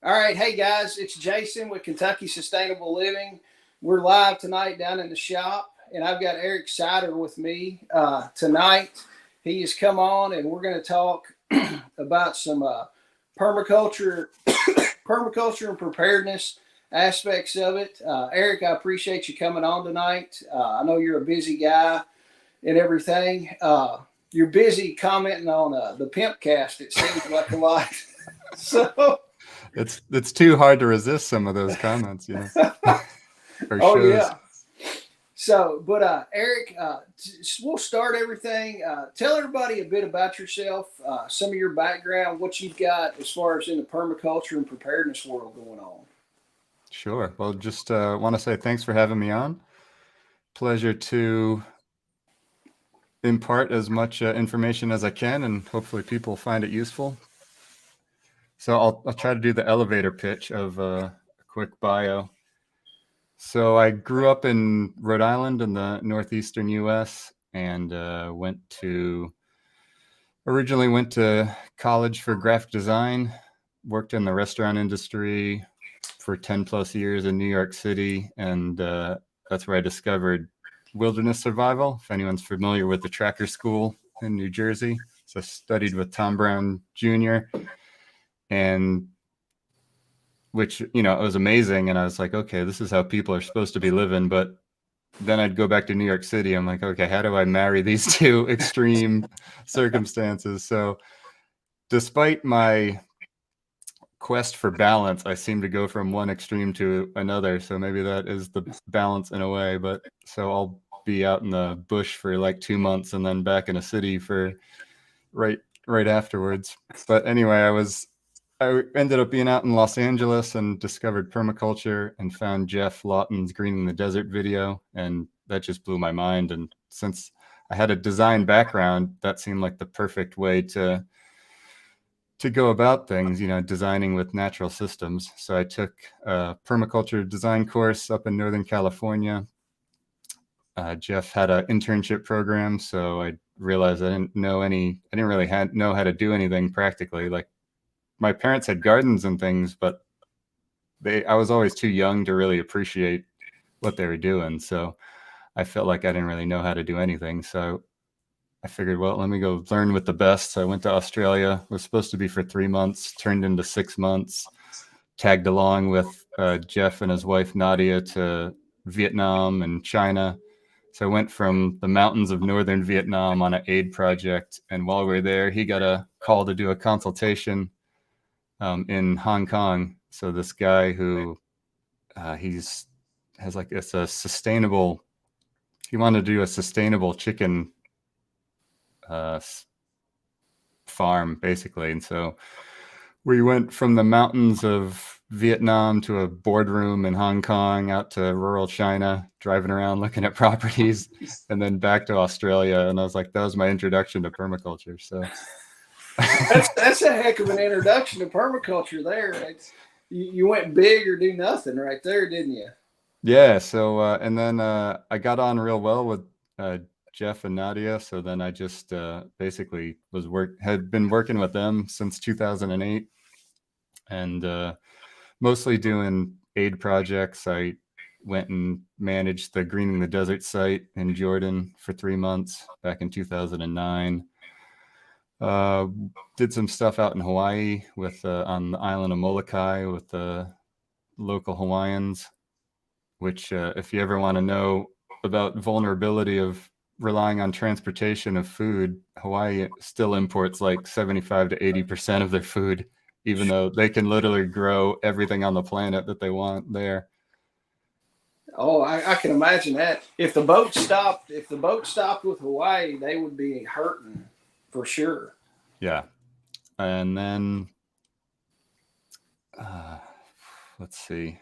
All right, hey guys, it's Jason with Kentucky Sustainable Living. We're live tonight down in the shop, and I've got Eric Seider with me tonight. He has come on, and we're going to talk about some permaculture, permaculture and preparedness aspects of it. Eric, I appreciate you coming on tonight. I know you're a busy guy and everything. You're busy commenting on the pimp cast. It seems like a lot. So. It's too hard to resist some of those comments, or Oh shows. yeah. So, but Eric, we'll start everything. Tell everybody a bit about yourself, some of your background, what you've got as far as in the permaculture and preparedness world going on. Sure. Well, just want to say thanks for having me on. Pleasure to impart as much information as I can, and hopefully people find it useful. So I'll try to do the elevator pitch of a quick bio. So I grew up in Rhode Island in the northeastern U.S. and originally went to college for graphic design, worked in the restaurant industry for 10 plus years in New York City. And that's where I discovered wilderness survival, if anyone's familiar with the Tracker School in New Jersey. So I studied with Tom Brown Jr. and which, it was amazing. And I was like, okay, this is how people are supposed to be living. But then I'd go back to New York City. I'm like, okay, how do I marry these two extreme circumstances? So despite my quest for balance, I seem to go from one extreme to another. So maybe that is the balance in a way. But so I'll be out in the bush for like 2 months and then back in a city for right afterwards. But anyway, I ended up being out in Los Angeles and discovered permaculture and found Jeff Lawton's Greening the Desert video. And that just blew my mind. And since I had a design background, that seemed like the perfect way to go about things, designing with natural systems. So I took a permaculture design course up in Northern California. Jeff had an internship program, so I realized I didn't really know how to do anything practically. Like, my parents had gardens and things, but I was always too young to really appreciate what they were doing. So I felt like I didn't really know how to do anything. So I figured, well, let me go learn with the best. So I went to Australia. It was supposed to be for 3 months, turned into 6 months, tagged along with Jeff and his wife, Nadia, to Vietnam and China. So I went from the mountains of northern Vietnam on an aid project. And while we were there, he got a call to do a consultation in Hong Kong. So this guy who he wanted to do a sustainable chicken farm, basically. And so we went from the mountains of Vietnam to a boardroom in Hong Kong, out to rural China, driving around looking at properties, and then back to Australia. And I was like, that was my introduction to permaculture. So that's a heck of an introduction to permaculture there. You went big or do nothing right there, didn't you? Yeah. So and then I got on real well with Jeff and Nadia. So then I just basically had been working with them since 2008, and mostly doing aid projects. I went and managed the Greening the Desert site in Jordan for 3 months back in 2009. Did some stuff out in Hawaii with on the island of Molokai with the local Hawaiians, which if you ever want to know about vulnerability of relying on transportation of food, Hawaii still imports like 75 to 80% of their food, even though they can literally grow everything on the planet that they want there. Oh, I can imagine that. If the boat stopped with Hawaii, they would be hurting for sure. Yeah. And then let's see.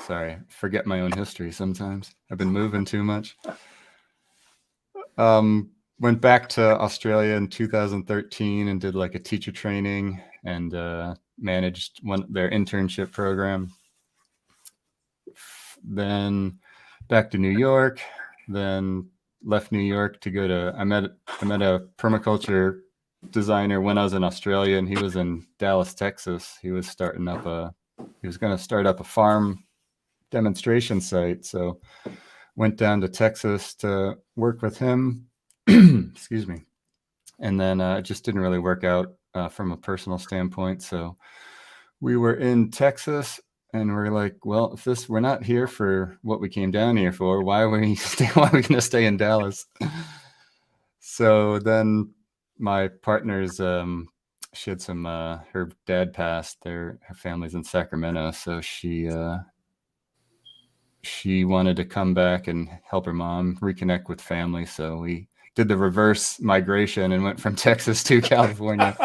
Sorry, forget my own history sometimes. I've been moving too much. Went back to Australia in 2013 and did like a teacher training and managed their internship program. Then back to New York, then left New York to go to, I met a permaculture designer when I was in Australia, and he was in Dallas, Texas. He was going to start up a farm demonstration site. So went down to Texas to work with him. Excuse me. And then it just didn't really work out from a personal standpoint. So we were in Texas, and we're like, well, if we're not here for what we came down here for, why are we going to stay in Dallas? So then my partner's, she had some, her dad passed, her family's in Sacramento. So she wanted to come back and help her mom reconnect with family. So we did the reverse migration and went from Texas to California.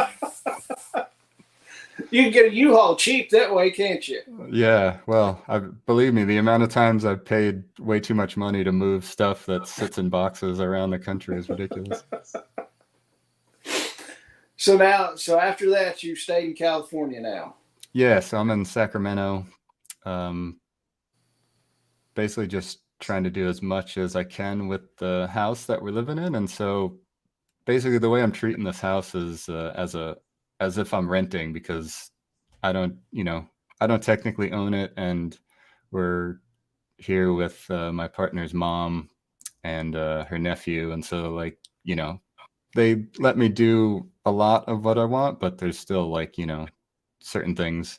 You can get a U-Haul cheap that way, can't you? Yeah, well, believe me, the amount of times I've paid way too much money to move stuff that sits in boxes around the country is ridiculous. So after that, you stayed in California now. Yeah, so I'm in Sacramento, basically just trying to do as much as I can with the house that we're living in. And so basically the way I'm treating this house is as if I'm renting, because I don't technically own it, and we're here with my partner's mom and her nephew. And so, like, they let me do a lot of what I want, but there's still, like, certain things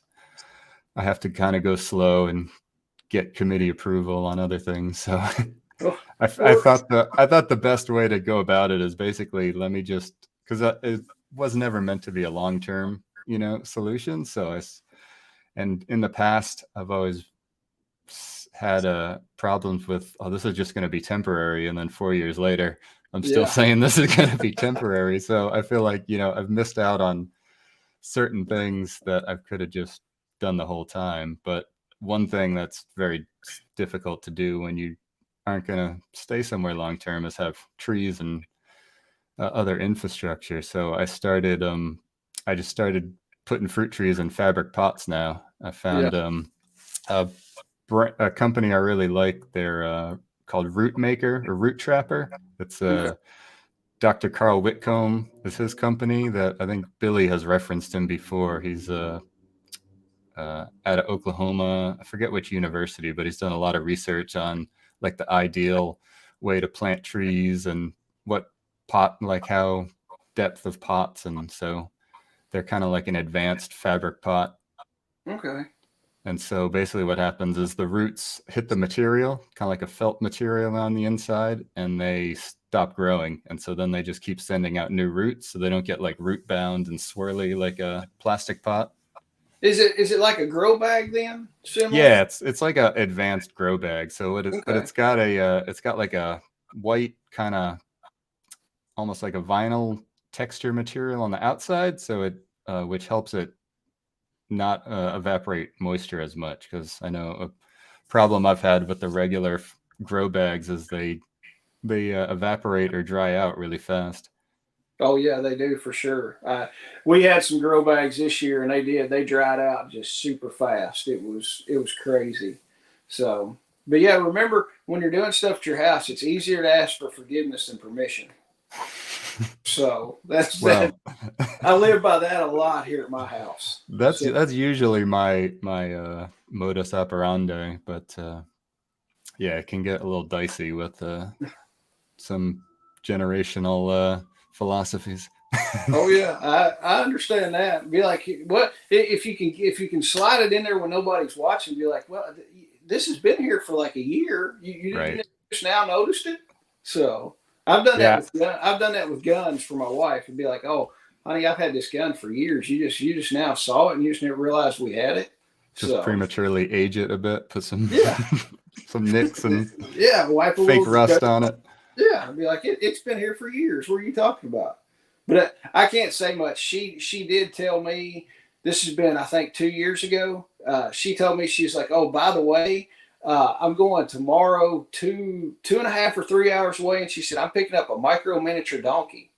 I have to kind of go slow and get committee approval on other things. So I thought the best way to go about it is basically, let me just, because it was never meant to be a long-term, solution. So and in the past, I've always had problems with, oh, this is just going to be temporary. And then 4 years later, I'm still saying this is going to be temporary. So I feel like, I've missed out on certain things that I could have just done the whole time. But one thing that's very difficult to do when you aren't going to stay somewhere long term is have trees and other infrastructure. So I just started putting fruit trees in fabric pots now. I found a company I really like. They're called Root Maker or Root Trapper. It's Dr. Carl Whitcomb is his company that I think Billy has referenced him before. He's out of Oklahoma. I forget which university, but he's done a lot of research on, like, the ideal way to plant trees and how depth of pots. And so they're kind of like an advanced fabric pot. Okay. And so basically what happens is the roots hit the material, kind of like a felt material on the inside, and they stop growing. And so then they just keep sending out new roots, so they don't get, like, root bound and swirly like a plastic pot. Is it like a grow bag then? Similar? Yeah, it's like a advanced grow bag. So but it's got like a white, kind of almost like a vinyl texture material on the outside, so it which helps it not evaporate moisture as much, because I know a problem I've had with the regular grow bags is they evaporate or dry out really fast. Oh yeah, they do for sure. We had some grow bags this year, and they dried out just super fast. It was crazy. So, but yeah, remember, when you're doing stuff at your house, it's easier to ask for forgiveness than permission. So that. I live by that a lot here at my house. That's usually my modus operandi, but yeah, it can get a little dicey with some generational philosophies. Oh yeah, I understand that. Be like, what if you can slide it in there when nobody's watching? Be like, well, this has been here for like a year. You just now noticed it. So I've done that with guns for my wife, and be like, oh, honey, I've had this gun for years. You just now saw it, and you just never realized we had it. Just prematurely age it a bit, put some some nicks and wipe a fake rust on it. Yeah, I'd be like, it's been here for years. What are you talking about? But I can't say much. She did tell me, this has been, I think, 2 years ago. She told me, she's like, oh, by the way, I'm going tomorrow 2.5 or 3 hours away. And she said, I'm picking up a micro miniature donkey.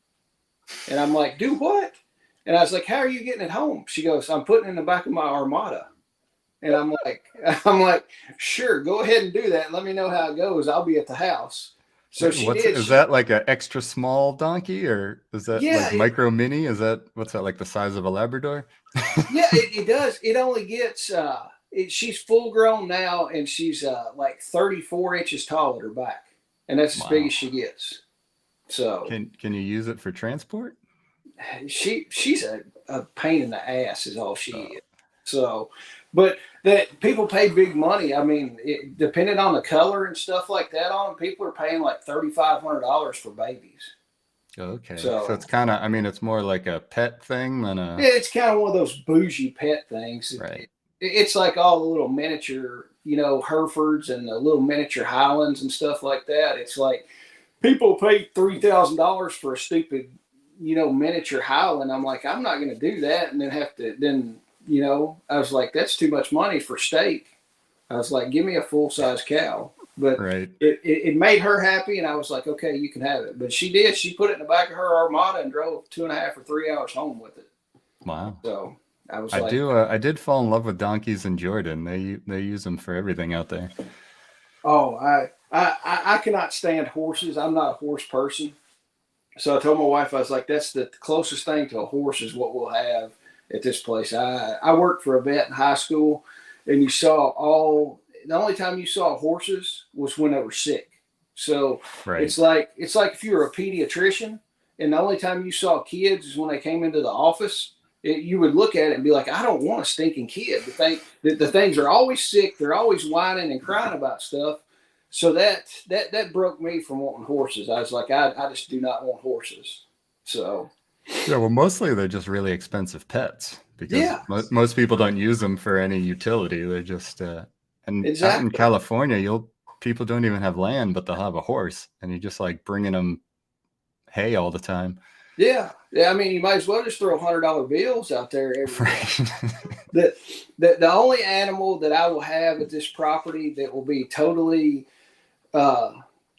And I'm like, do what? And I was like, how are you getting it home? She goes, I'm putting it in the back of my Armada. And I'm like, sure, go ahead and do that. Let me know how it goes. I'll be at the house. So she did. Is that like an extra small donkey, or is that Yeah, like micro mini? What's that, like the size of a Labrador? yeah, it does. It only gets. She's full grown now, and she's like 34 inches tall at her back, and that's as big Wow. as she gets. So Can you use it for transport? she's a pain in the ass is all she Uh, is. So, but that people pay big money. I mean, depending on the color and stuff like that on them, people are paying like $3,500 for babies. okay, so So it's kind of, I mean, it's more like a pet thing than yeah, a it's kind of one of those bougie pet things. right. It's like all the little miniature, Herefords and the little miniature Highlands and stuff like that. It's like people pay $3,000 for a stupid, miniature Highland. I'm like, I'm not going to do that, and then have to then, I was like, that's too much money for steak. I was like, give me a full size cow. But Right. it made her happy, and I was like, okay, you can have it. But she did. She put it in the back of her Armada and drove 2.5 or 3 hours home with it. Wow. So I was I did fall in love with donkeys in Jordan. They use them for everything out there. oh, I cannot stand horses. I'm not a horse person. So I told my wife, I was like, that's the closest thing to a horse is what we'll have at this place. I worked for a vet in high school, and the only time you saw horses was when they were sick. So Right. it's like if you were a pediatrician, and the only time you saw kids is when they came into the office. You would look at it and be like, I don't want a stinking kid. The things are always sick. They're always whining and crying about stuff. So that broke me from wanting horses. I was like, I just do not want horses. So Yeah, well, mostly they're just really expensive pets because yeah, most people don't use them for any utility. They're just and out in exactly. California, people don't even have land, but they'll have a horse, and you're just like bringing them hay all the time. Yeah. I mean, you might as well just throw $100 bills out there every day. Right. The only animal that I will have at this property that will be totally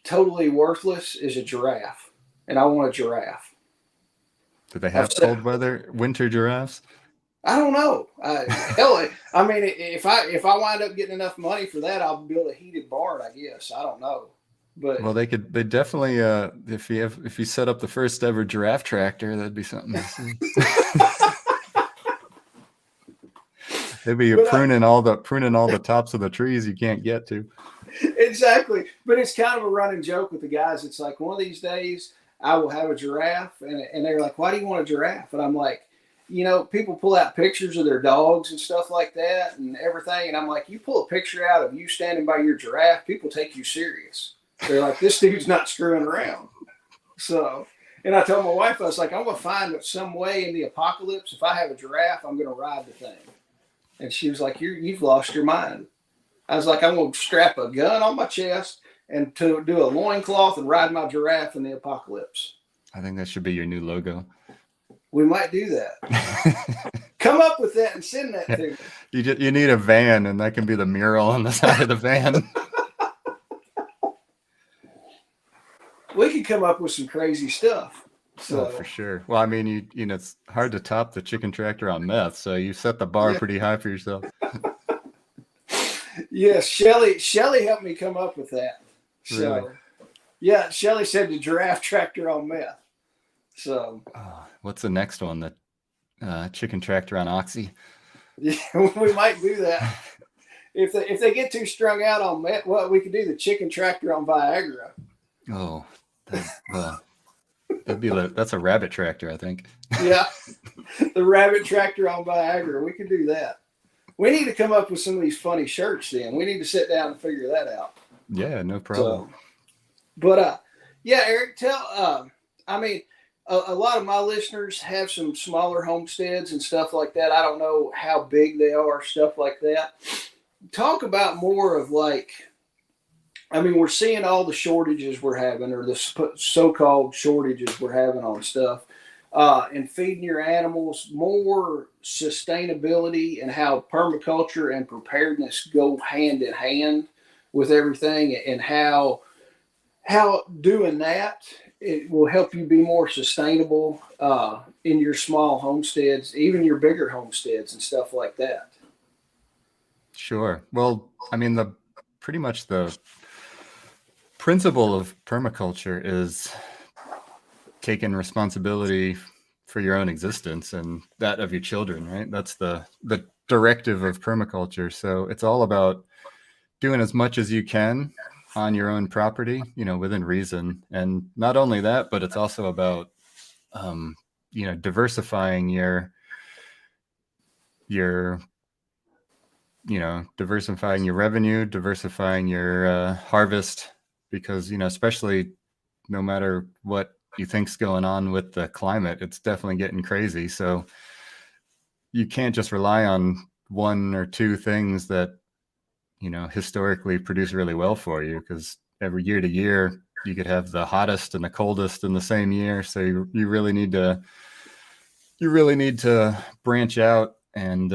worthless is a giraffe, and I want a giraffe. Do they have cold weather winter giraffes? I don't know. Hell, I mean, if I wind up getting enough money for that, I'll build a heated barn. I guess I don't know, but Well, they definitely if you set up the first ever giraffe tractor, that'd be something to see. They'd be pruning all the tops of the trees you can't get to. Exactly. But it's kind of a running joke with the guys. It's like one of these days I will have a giraffe, and they're like, "Why do you want a giraffe?" And I'm like, people pull out pictures of their dogs and stuff like that and everything, and I'm like, you pull a picture out of you standing by your giraffe, people take you serious. They're like, this dude's not screwing around. So, and I told my wife, I was like, I'm going to find some way in the apocalypse, if I have a giraffe, I'm going to ride the thing. And she was like, you've lost your mind. I was like, I'm going to strap a gun on my chest and to do a loincloth and ride my giraffe in the apocalypse. I think that should be your new logo. We might do that. Come up with that and send that to me. You need a van, and that can be the mural on the side of the van. We could come up with some crazy stuff. So for sure. Well, I mean, it's hard to top the chicken tractor on meth, so you set the bar pretty high for yourself. Yes, Shelly helped me come up with that. So, really? Yeah, Shelly said the giraffe tractor on meth. So, what's the next one? The chicken tractor on oxy. Yeah, we might do that. If they get too strung out on meth, well, we could do the chicken tractor on Viagra. Oh, that's a rabbit tractor, I think. Yeah, the rabbit tractor on Viagra. We could do that. We need to come up with some of these funny shirts. Then we need to sit down and figure that out. Yeah, no problem. So, but yeah, Eric, I mean, a lot of my listeners have some smaller homesteads and stuff like that. I don't know how big they are, stuff like that. Talk about more of like, I mean, we're seeing all the shortages we're having, or the so-called shortages we're having on stuff, and feeding your animals, more sustainability, and how permaculture and preparedness go hand in hand with everything, and how doing that, it will help you be more sustainable in your small homesteads, even your bigger homesteads and stuff like that. Sure. Well, I mean, pretty much the principle of permaculture is taking responsibility for your own existence and that of your children, right? That's the directive of permaculture. So it's all about doing as much as you can on your own property, within reason. And not only that, but it's also about, diversifying your diversifying your revenue, diversifying your harvest, because, especially no matter what you think's going on with the climate, it's definitely getting crazy. So you can't just rely on one or two things that, historically produce really well for you, because every year to year you could have the hottest and the coldest in the same year. So you really need to branch out and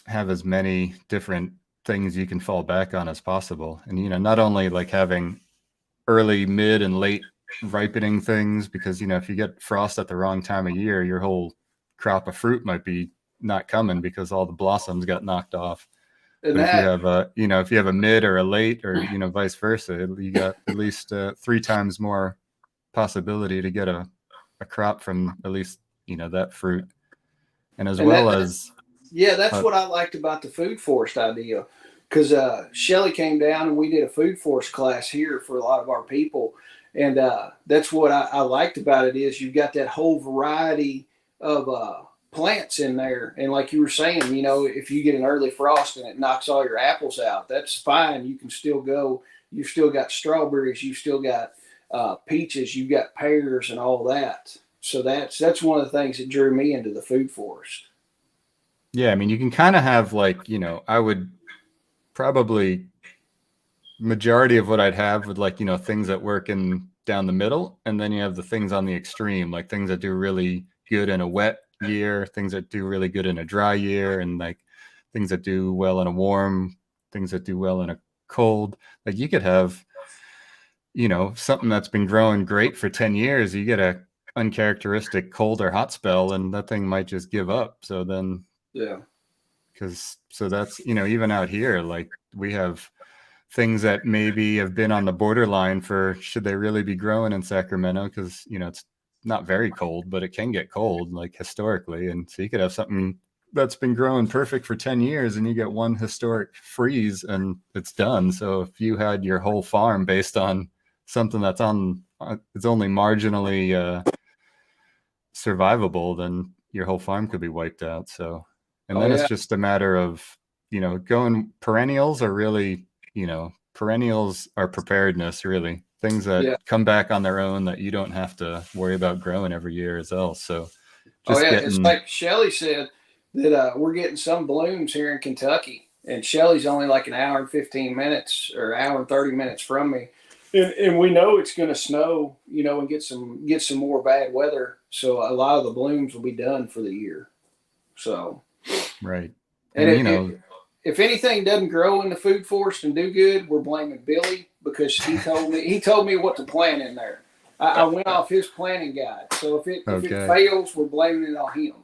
have as many different things you can fall back on as possible. And, not only like having early, mid, and late ripening things, because, if you get frost at the wrong time of year, your whole crop of fruit might be not coming because all the blossoms got knocked off. And but if you have a mid or a late, or, vice versa, you got at least 3 times more possibility to get a crop from at least, that fruit. And as well as... Yeah, that's what I liked about the food forest idea, because Shelly came down and we did a food forest class here for a lot of our people. And that's what I liked about it, is you've got that whole variety of plants in there. And like you were saying, if you get an early frost and it knocks all your apples out, that's fine. You can still go. You've still got strawberries. You've still got peaches. You've got pears and all that. So that's one of the things that drew me into the food forest. Yeah, I mean, you can kind of have like, I would probably, majority of what I'd have would like, things that work in down the middle. And then you have the things on the extreme, like things that do really good in a wet year, things that do really good in a dry year, and like things that do well in a warm, things that do well in a cold. Like you could have, something that's been growing great for 10 years, you get a uncharacteristic cold or hot spell and that thing might just give up. So then... Yeah. So that's, even out here, like we have things that maybe have been on the borderline for, should they really be growing in Sacramento? Because, it's not very cold, but it can get cold, like historically. And so you could have something that's been growing perfect for 10 years and you get one historic freeze and it's done. So if you had your whole farm based on something that's it's only marginally survivable, then your whole farm could be wiped out. So... And then it's just a matter of, going perennials are really, perennials are preparedness, really. Things that come back on their own that you don't have to worry about growing every year as well. So it's like Shelly said that we're getting some blooms here in Kentucky. And Shelly's only like an hour and 15 minutes or hour and 30 minutes from me. And we know it's going to snow, and get some more bad weather. So a lot of the blooms will be done for the year. So... Right. And if anything doesn't grow in the food forest and do good, we're blaming Billy, because he told me what to plant in there. I went off his planting guide. So if it fails, we're blaming it on him.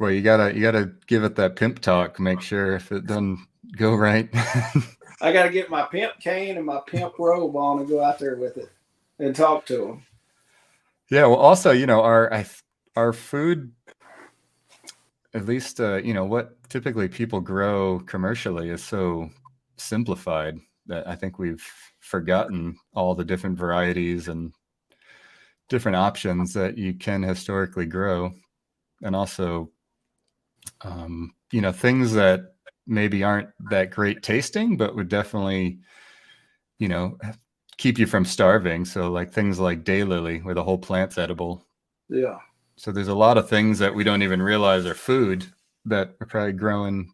Well, you gotta give it that pimp talk. Make sure if it doesn't go right. I gotta get my pimp cane and my pimp robe on and go out there with it and talk to him. Yeah. Well, also, our food, at least, what typically people grow commercially is so simplified that I think we've forgotten all the different varieties and different options that you can historically grow. And also, things that maybe aren't that great tasting, but would definitely, keep you from starving. So like things like daylily, where the whole plant's edible. Yeah. So there's a lot of things that we don't even realize are food that are probably growing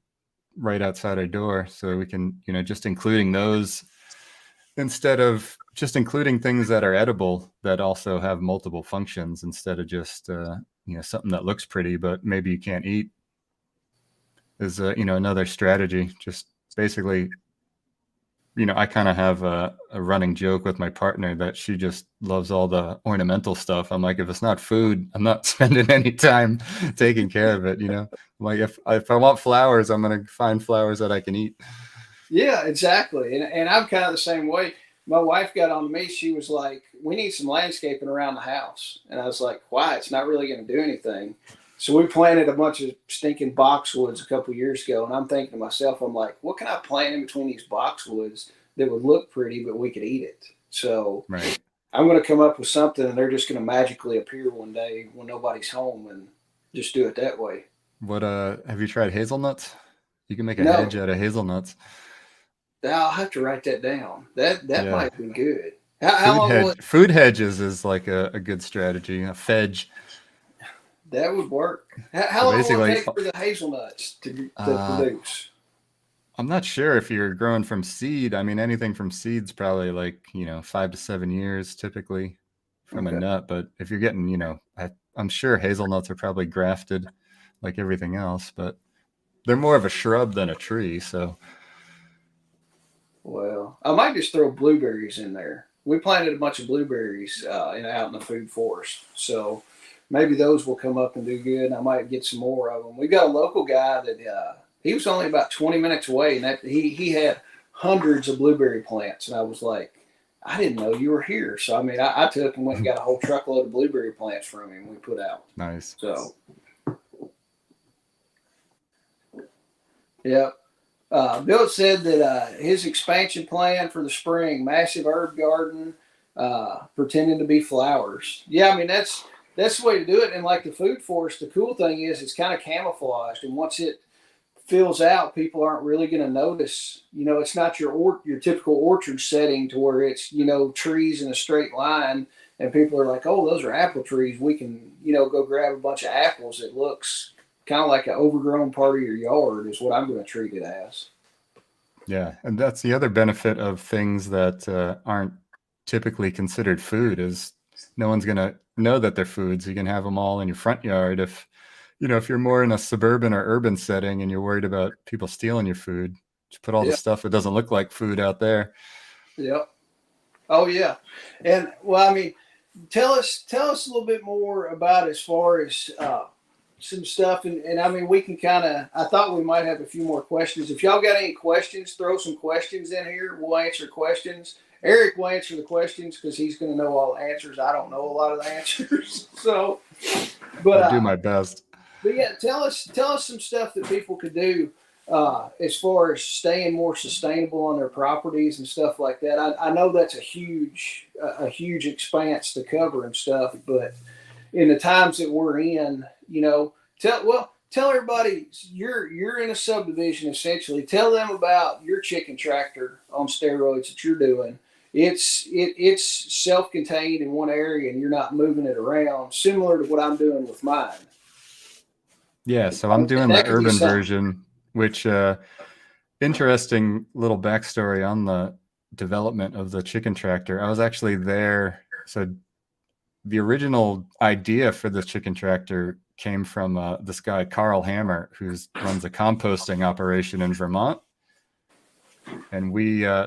right outside our door. So we can, just including those instead of just including things that are edible that also have multiple functions, instead of just, something that looks pretty, but maybe you can't eat, is, another strategy. Just basically, I kind of have a running joke with my partner that she just loves all the ornamental stuff. I'm like, if it's not food, I'm not spending any time taking care of it. I'm like, if I want flowers, I'm going to find flowers that I can eat. Yeah, exactly. And I'm kind of the same way. My wife got on me. She was like, "We need some landscaping around the house." And I was like, "Why? It's not really going to do anything." So we planted a bunch of stinking boxwoods a couple years ago, and I'm thinking to myself, I'm like, "What can I plant in between these boxwoods that would look pretty, but we could eat it?" So Right. I'm going to come up with something, and they're just going to magically appear one day when nobody's home, and just do it that way. What have you tried hazelnuts? You can make a No, hedge out of hazelnuts. I'll have to write that down. That Yeah. might be good. How long will it? Food hedges is like a good strategy. A fedge. That would work. So How long will it basically, take for the hazelnuts to uh, produce? I'm not sure if you're growing from seed. I mean, anything from seed's probably like, 5 to 7 years typically from a Okay. nut. But if you're getting, I'm sure hazelnuts are probably grafted like everything else, but they're more of a shrub than a tree. So, Well, I might just throw blueberries in there. We planted a bunch of blueberries out in the food forest, so maybe those will come up and do good. And I might get some more of them. We got a local guy that he was only about 20 minutes away, and that he had hundreds of blueberry plants, and I was like, I didn't know you were here. So I mean, I took and went and got a whole truckload of blueberry plants from him. We put out. nice. So yeah. Bill said that his expansion plan for the spring, massive herb garden, pretending to be flowers. Yeah, I mean that's the way to do it. And like the food forest, the cool thing is it's kind of camouflaged, and once it fills out, people aren't really going to notice. You know, it's not your typical orchard setting to where it's trees in a straight line, and people are like, oh, those are apple trees. We can go grab a bunch of apples. It looks kind of like an overgrown part of your yard is what I'm going to treat it as. Yeah. And that's the other benefit of things that aren't typically considered food is no one's going to know that they're foods. You can have them all in your front yard. If you're more in a suburban or urban setting and you're worried about people stealing your food, just put all the Yeah. stuff that doesn't look like food out there. Yep. Oh yeah. And well, I mean, tell us a little bit more about as far as some stuff, and I mean, we can kind of. I thought we might have a few more questions. If y'all got any questions, throw some questions in here. We'll answer questions. Eric will answer the questions because he's going to know all the answers. I don't know a lot of the answers, so. But I'll do my best. but yeah, tell us some stuff that people could do as far as staying more sustainable on their properties and stuff like that. I know that's a huge expanse to cover and stuff, but in the times that we're in, tell everybody you're in a subdivision essentially. Tell them about your chicken tractor on steroids that you're doing. It's self-contained in one area and you're not moving it around, similar to what I'm doing with mine. Yeah. So I'm doing the That could be urban something. version, which interesting little backstory on the development of the chicken tractor. I was actually there. So the original idea for the chicken tractor came from this guy, Carl Hammer, who runs a composting operation in Vermont. And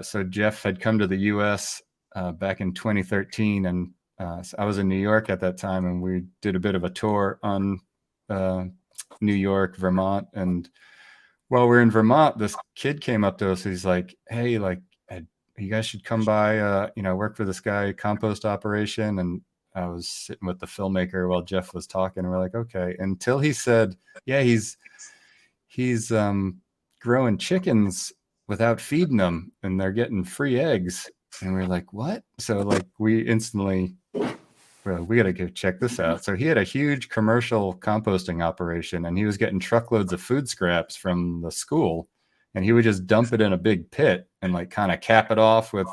so Jeff had come to the US back in 2013. And so I was in New York at that time, and we did a bit of a tour on New York, Vermont. And while we're in Vermont, this kid came up to us. He's like, hey, like, you guys should come by, work for this guy, compost operation. And I was sitting with the filmmaker while Jeff was talking. And we're like, okay. Until he said, yeah, he's growing chickens without feeding them, and they're getting free eggs. And we're like, what? So like we instantly, well, we got to go check this out. So he had a huge commercial composting operation, and he was getting truckloads of food scraps from the school, and he would just dump it in a big pit and like kind of cap it off with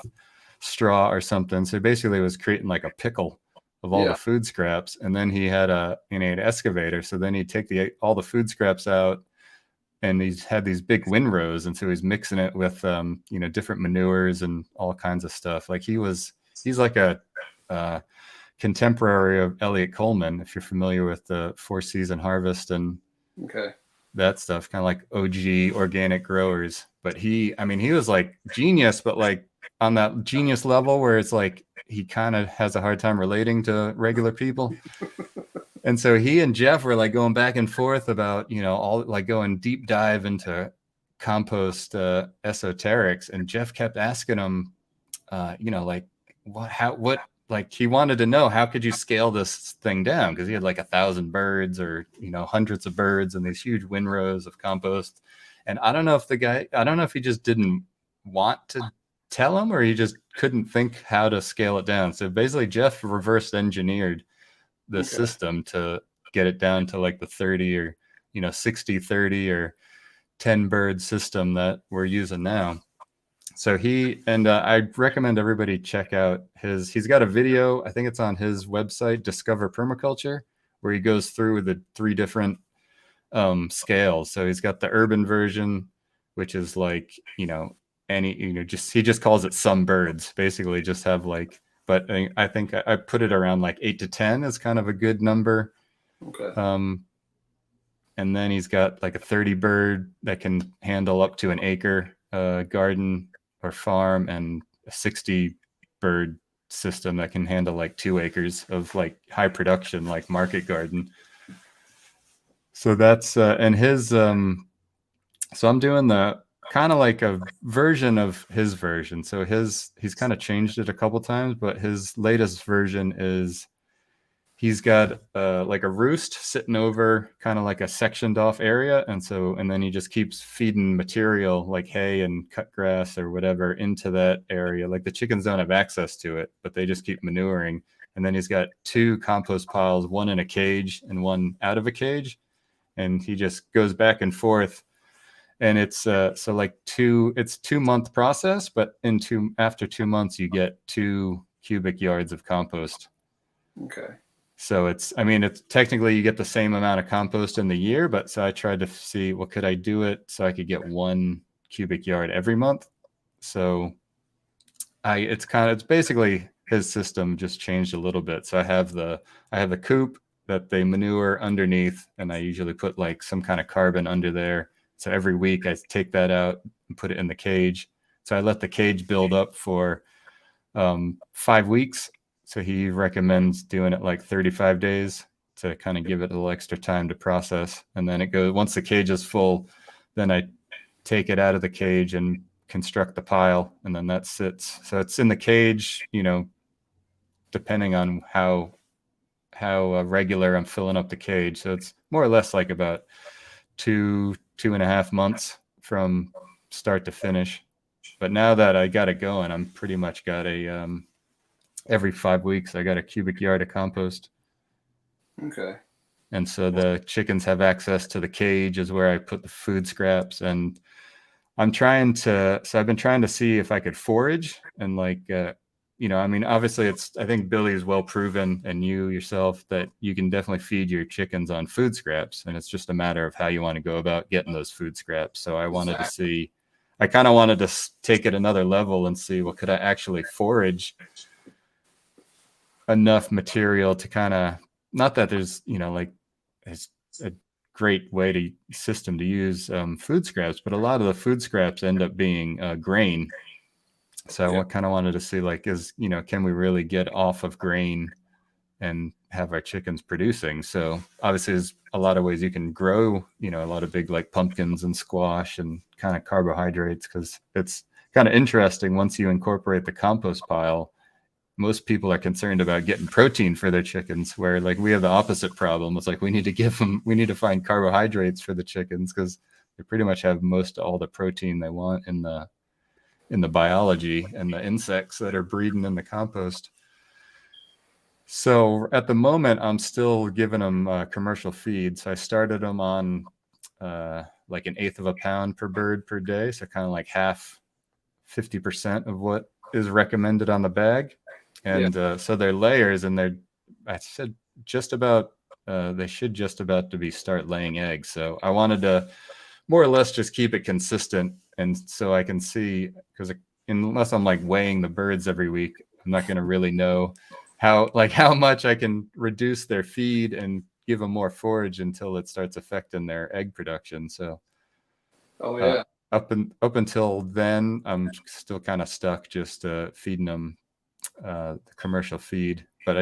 straw or something. So basically it was creating like a pickle of all the Yeah. food scraps. And then he had an excavator. So then he'd take all the food scraps out, and he's had these big windrows. And so he's mixing it with, different manures and all kinds of stuff. Like he's like a contemporary of Elliot Coleman, if you're familiar with the 4-season harvest and Okay. that stuff, kind of like OG organic growers. But he was like genius, but like on that genius level where it's like he kind of has a hard time relating to regular people. And so he and Jeff were like going back and forth about, all like going deep dive into compost esoterics, and Jeff kept asking him, like what, like he wanted to know how could you scale this thing down, because he had like 1,000 birds or hundreds of birds and these huge windrows of compost. And I don't know if he just didn't want to tell him, or he just couldn't think how to scale it down. So basically Jeff reverse engineered the system to get it down to like the 30 or 60 30 or 10 bird system that we're using now. So I recommend everybody check out he's got a video, I think it's on his website, Discover Permaculture, where he goes through the 3 different scales. So he's got the urban version, which is like, he just calls it some birds, basically just have like, but I think I put it around like 8 to 10 is kind of a good number. Okay. And then he's got like a 30 bird that can handle up to an acre garden or farm, and a 60 bird system that can handle like 2 acres of like high production, like market garden. So that's and his so I'm doing the kind of like a version of his version. So he's kind of changed it a couple times, but his latest version is he's got like a roost sitting over kind of like a sectioned off area. And then he just keeps feeding material like hay and cut grass or whatever into that area. Like the chickens don't have access to it, but they just keep manuring. And then he's got 2 compost piles, one in a cage and one out of a cage. And he just goes back and forth. And it's so like it's 2-month process, but after 2 months, you get 2 cubic yards of compost. Okay. So it's technically you get the same amount of compost in the year, but so I tried to see, well, could I do it so I could get 1 cubic yard every month? So it's basically his system just changed a little bit. So I have the coop that they manure underneath, and I usually put like some kind of carbon under there. So every week I take that out and put it in the cage. So I let the cage build up for 5 weeks. So he recommends doing it like 35 days to kind of give it a little extra time to process. And then once the cage is full, then I take it out of the cage and construct the pile, and then that sits. So it's in the cage, depending on how regular I'm filling up the cage. So it's more or less like about 2.5 months from start to finish. But now that I got it going, I'm pretty much got every 5 weeks, I got a cubic yard of compost. Okay. And so the chickens have access to the cage is where I put the food scraps. And I've been trying to see if I could forage and like, obviously I think Billy is well proven, and you yourself, that you can definitely feed your chickens on food scraps. And it's just a matter of how you want to go about getting those food scraps. So I wanted to take it another level and see, well, could I actually forage enough material to kind of, not that there's, it's a great system to use food scraps, but a lot of the food scraps end up being grain. So I kind of wanted to see, like, can we really get off of grain and have our chickens producing? So obviously there's a lot of ways you can grow, a lot of big like pumpkins and squash and kind of carbohydrates, because it's kind of interesting once you incorporate the compost pile. Most people are concerned about getting protein for their chickens, where like we have the opposite problem. It's like we need to find carbohydrates for the chickens, because they pretty much have all the protein they want in the biology and the insects that are breeding in the compost. So at the moment, I'm still giving them commercial feed. So I started them on like 1/8 of a pound per bird per day. So kind of like 50% of what is recommended on the bag. And so they're layers, and I said they should just about to start laying eggs. So I wanted to more or less just keep it consistent. And so I can see, because unless I'm like weighing the birds every week, I'm not going to really know how much I can reduce their feed and give them more forage until it starts affecting their egg production. So up until then, I'm still kind of stuck just feeding them the commercial feed. But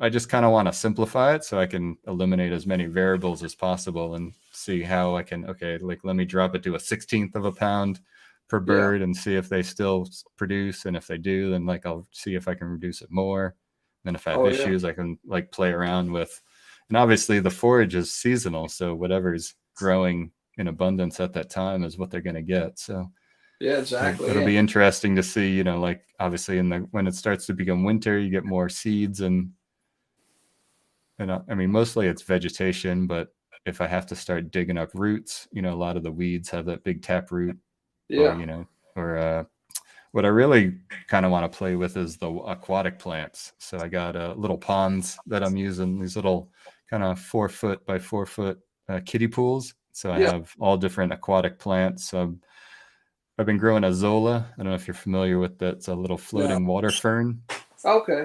I just kind of want to simplify it so I can eliminate as many variables as possible and see how I can, okay, like let me drop it to a 16th of a pound per bird and see if they still produce. And if they do, then like I'll see if I can reduce it more. Then if I have issues, I can like play around with, and obviously the forage is seasonal. So whatever's growing in abundance at that time is what they're going to get. So yeah, exactly. It'll be interesting to see, you know, like obviously when it starts to become winter, you get more seeds and I mean, mostly it's vegetation, but if I have to start digging up roots, you know, a lot of the weeds have that big tap root or, you know, or, what I really kind of want to play with is the aquatic plants. So I got little ponds that I'm using, these little kind of 4 foot by 4 foot kiddie pools. So I have all different aquatic plants. So I've been growing a zola. I don't know if you're familiar with that. It's a little floating water fern. Okay.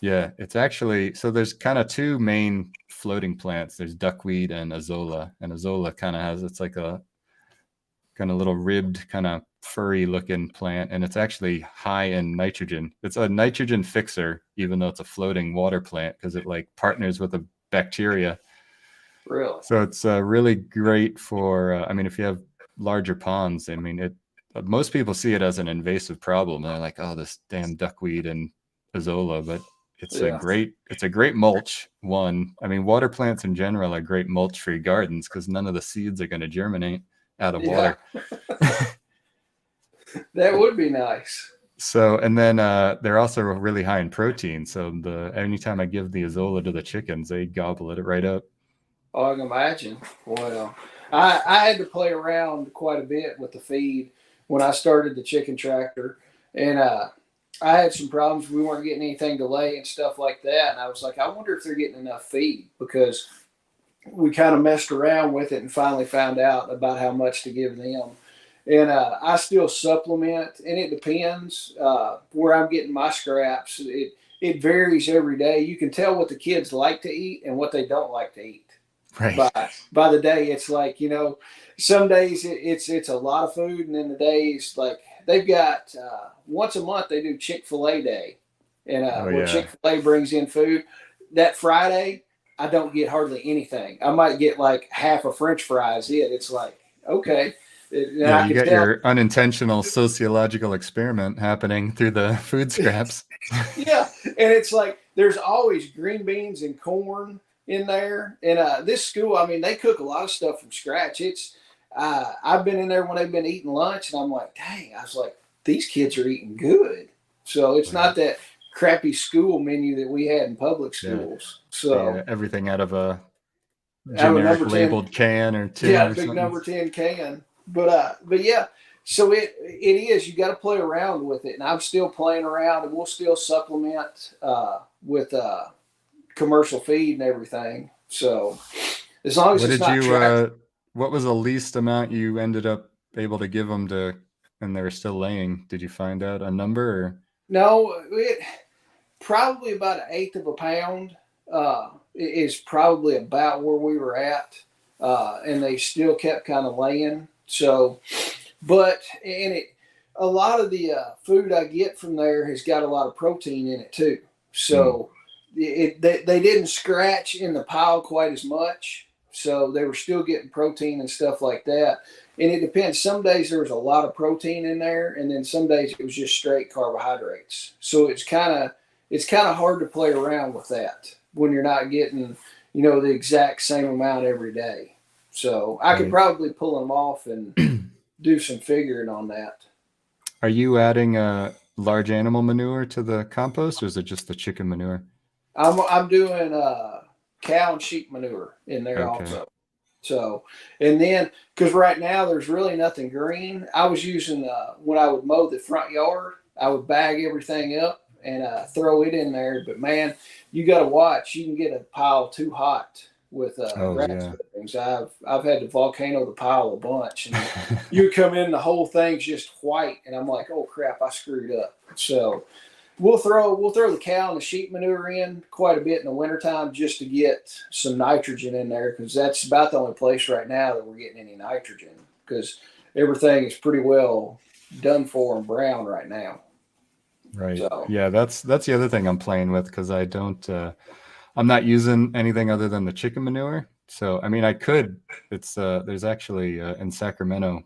Yeah, it's actually, so there's kind of 2 main floating plants. There's duckweed and azolla. And azolla kind of has, it's like a kind of little ribbed, kind of furry looking plant. And it's actually high in nitrogen. It's a nitrogen fixer, even though it's a floating water plant, because it like partners with a bacteria. Really? So it's really great for, I mean, if you have larger ponds, I mean, most people see it as an invasive problem. They're like, oh, this damn duckweed and azolla, but it's a great mulch. One, I mean, water plants in general are great mulch for your gardens because none of the seeds are going to germinate out of water. That would be nice. So, and then they're also really high in protein. So anytime I give the azolla to the chickens, they gobble it right up. Oh, I can imagine. Well, I had to play around quite a bit with the feed when I started the chicken tractor, and I had some problems. We weren't getting anything to lay and stuff like that. And I was like, I wonder if they're getting enough feed, because we kind of messed around with it and finally found out about how much to give them. And I still supplement, and it depends where I'm getting my scraps. It varies every day. You can tell what the kids like to eat and what they don't like to eat. Right. By the day, it's like, you know, some days it's a lot of food, and then the days like they've got once a month they do Chick-fil-A Day, and where Chick-fil-A brings in food. That Friday, I don't get hardly anything. I might get like half a French fries. It's like, okay. You get your unintentional sociological experiment happening through the food scraps. Yeah, and it's like there's always green beans and corn in there. And this school, I mean, they cook a lot of stuff from scratch. I've been in there when they've been eating lunch, and I'm like, dang, I was like, these kids are eating good. So it's not that crappy school menu that we had in public schools. So everything out of a generic labeled can or tin. Yeah, big number 10 can. But yeah, so it is, you got to play around with it, and I'm still playing around, and we'll still supplement with commercial feed and everything. So as long as what was the least amount you ended up able to give them and they were still laying? Did you find out a number? Or? No, it probably about 1/8 of a pound is probably about where we were at, and they still kept kind of laying. So, but a lot of the food I get from there has got a lot of protein in it too. So they didn't scratch in the pile quite as much. So they were still getting protein and stuff like that. And it depends. Some days there was a lot of protein in there, and then some days it was just straight carbohydrates. So it's kind of hard to play around with that when you're not getting, you know, the exact same amount every day. So I could probably pull them off and do some figuring on that. Are you adding large animal manure to the compost, or is it just the chicken manure? I'm doing cow and sheep manure in there also. So, and then because right now there's really nothing green, I was using when I would mow the front yard, I would bag everything up and throw it in there. But man, you got to watch. You can get a pile too hot with grass clippings. I've had to volcano the pile a bunch, and you come in, the whole thing's just white, and I'm like, oh crap, I screwed up. So we'll throw the cow and the sheep manure in quite a bit in the wintertime just to get some nitrogen in there, because that's about the only place right now that we're getting any nitrogen, because everything is pretty well done for and brown right now. Right. So, yeah, that's the other thing I'm playing with, because I don't I'm not using anything other than the chicken manure. So, I mean, I could. It's there's actually in Sacramento,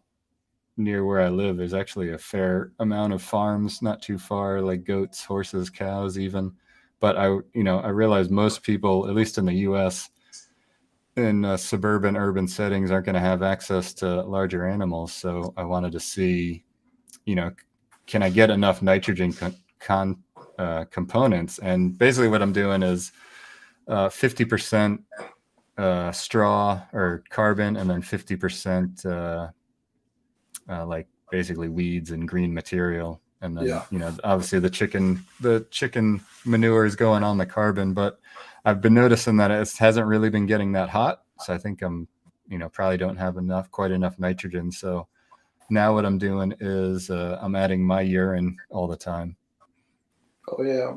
near where I live, there's actually a fair amount of farms, not too far, like goats, horses, cows, even. But I realize most people, at least in the U.S., in suburban, urban settings, aren't going to have access to larger animals. So I wanted to see, can I get enough nitrogen components? And basically, what I'm doing is 50% straw or carbon, and then 50% like basically weeds and green material. And then, obviously the chicken manure is going on the carbon, but I've been noticing that it hasn't really been getting that hot. So I think I'm, probably don't have quite enough nitrogen. So now what I'm doing is I'm adding my urine all the time. Oh yeah,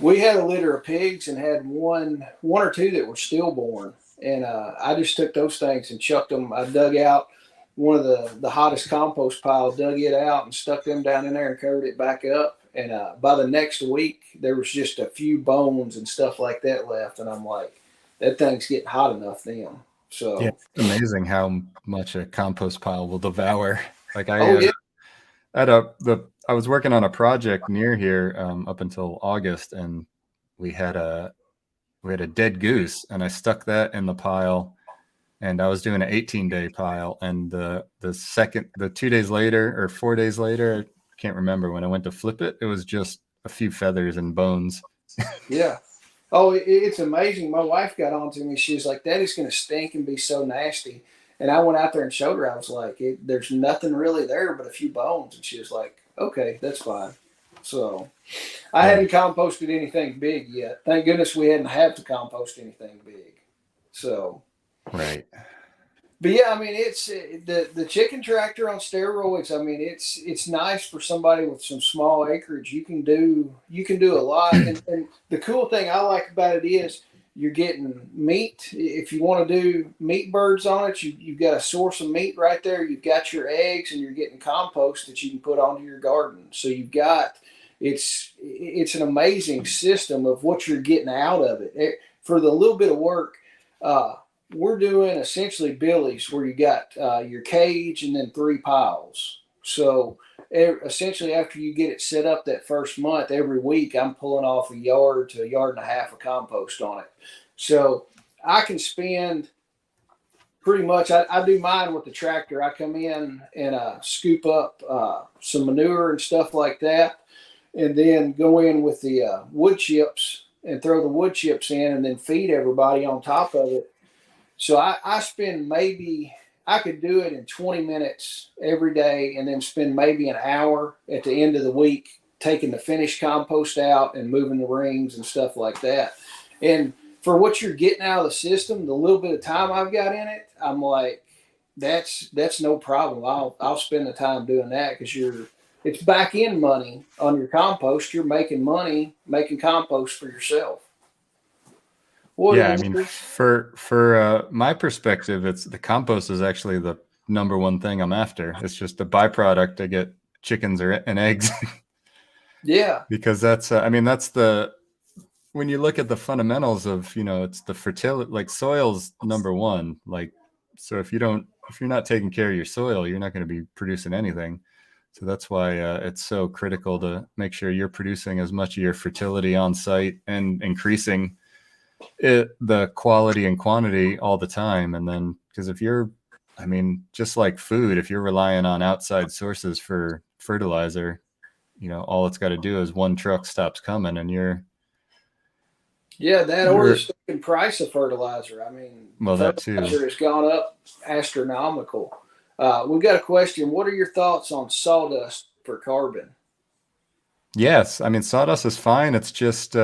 we had a litter of pigs and had one or two that were stillborn, and I just took those things and chucked them. I dug out one of the hottest compost piles, dug it out, and stuck them down in there and covered it back up. And by the next week, there was just a few bones and stuff like that left, and I'm like, that thing's getting hot enough then. So yeah, it's amazing how much a compost pile will devour. Like I was working on a project near here up until August, and we had a dead goose, and I stuck that in the pile, and I was doing an 18-day pile, and the 2 days later or 4 days later, I can't remember, when I went to flip it, it was just a few feathers and bones. Yeah. Oh, it's amazing. My wife got on to me. She was like, that is going to stink and be so nasty. And I went out there and showed her. I was like, there's nothing really there but a few bones. And she was like, okay, that's fine. So I hadn't composted anything big yet. Thank goodness we hadn't had to compost anything big. So. Right. But yeah, I mean, it's the chicken tractor on steroids. I mean, it's nice for somebody with some small acreage. You can do a lot, and the cool thing I like about it is you're getting meat. If you want to do meat birds on it, you've got a source of meat right there. You've got your eggs, and you're getting compost that you can put onto your garden. So it's an amazing system of what you're getting out of it for the little bit of work. We're doing essentially billies where you got your cage and then 3 piles. So essentially after you get it set up that first month, every week I'm pulling off a yard to a yard and a half of compost on it. So I can spend pretty much, I do mine with the tractor. I come in and scoop up some manure and stuff like that, and then go in with the wood chips and throw the wood chips in and then feed everybody on top of it. So I spend I could do it in 20 minutes every day, and then spend maybe an hour at the end of the week taking the finished compost out and moving the rings and stuff like that. And for what you're getting out of the system, the little bit of time I've got in it, I'm like, that's no problem. I'll spend the time doing that because it's back in money on your compost. You're making money making compost for yourself. I mean, for my perspective, it's the compost is actually the number one thing I'm after. It's just a byproduct to get chickens and eggs. Yeah, because that's when you look at the fundamentals of, it's the fertility, like soil's number one. Like, so if you're not taking care of your soil, you're not going to be producing anything. So that's why it's so critical to make sure you're producing as much of your fertility on site and increasing the quality and quantity all the time. And then, because just like food, if you're relying on outside sources for fertilizer, all it's got to do is one truck stops coming and or the stinking price of fertilizer. I mean, fertilizer has gone up astronomical. We've got a question. What are your thoughts on sawdust for carbon? Yes, I mean, sawdust is fine. It's just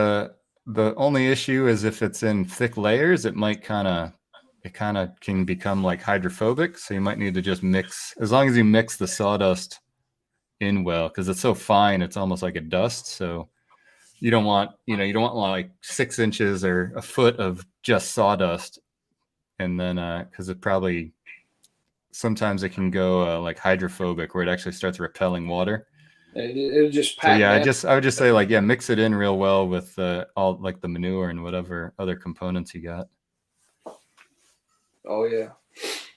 the only issue is if it's in thick layers, it kind of can become like hydrophobic. So you might need to just mix, as long as you mix the sawdust in well, because it's so fine, it's almost like a dust. So you don't want like 6 inches or a foot of just sawdust. And then, because sometimes it can go like hydrophobic, where it actually starts repelling water. It'll just So pack yeah, down. I would just say like, yeah, mix it in real well with all like the manure and whatever other components you got. Oh yeah.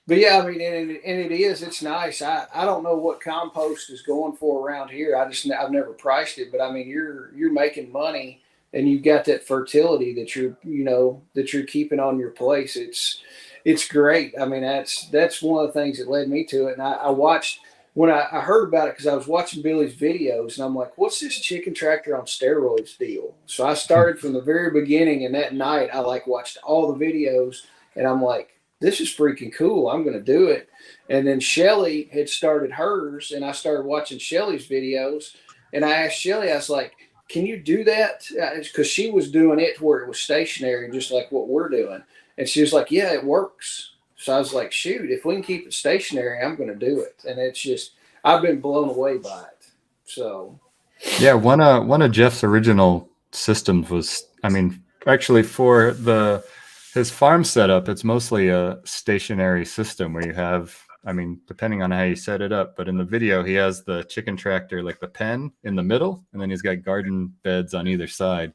But yeah, I mean, it's nice. I don't know what compost is going for around here. I've never priced it, but I mean, you're making money and you've got that fertility that you're keeping on your place. It's great. I mean, that's one of the things that led me to it. And I watched when I heard about it because I was watching Billy's videos and I'm like, what's this chicken tractor on steroids deal? So I started from the very beginning, and that night I like watched all the videos, and I'm like, this is freaking cool. I'm going to do it. And then Shelly had started hers, and I started watching Shelly's videos. And I asked Shelly, I was like, can you do that? Because she was doing it to where it was stationary, just like what we're doing. And she was like, yeah, it works. So I was like, shoot, if we can keep it stationary, I'm going to do it. And it's just, I've been blown away by it. So. Yeah, one of Jeff's original systems was, I mean, actually for his farm setup, it's mostly a stationary system where you have, I mean, depending on how you set it up, but in the video he has the chicken tractor, like the pen in the middle, and then he's got garden beds on either side.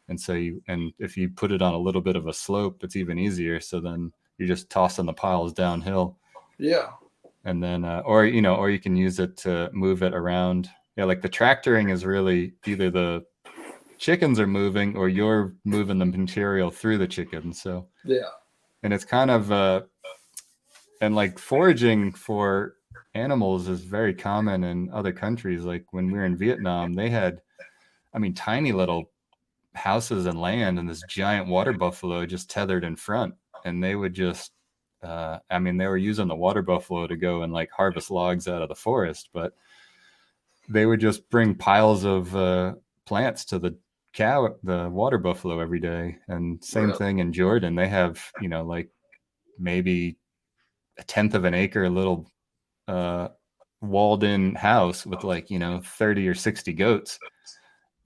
And so and if you put it on a little bit of a slope, it's even easier. So then you're just tossing the piles downhill. Yeah. And then, or you can use it to move it around. Yeah, like the tractoring is really either the chickens are moving or you're moving the material through the chickens. So yeah, and it's kind of and like foraging for animals is very common in other countries. Like when we were in Vietnam, they had, I mean, tiny little houses and land, and this giant water buffalo just tethered in front, and they would just I mean, they were using the water buffalo to go and like harvest logs out of the forest, but they would just bring piles of plants to the water buffalo every day. And same thing in Jordan. They have, like maybe a tenth of an acre little walled in house with like, 30 or 60 goats.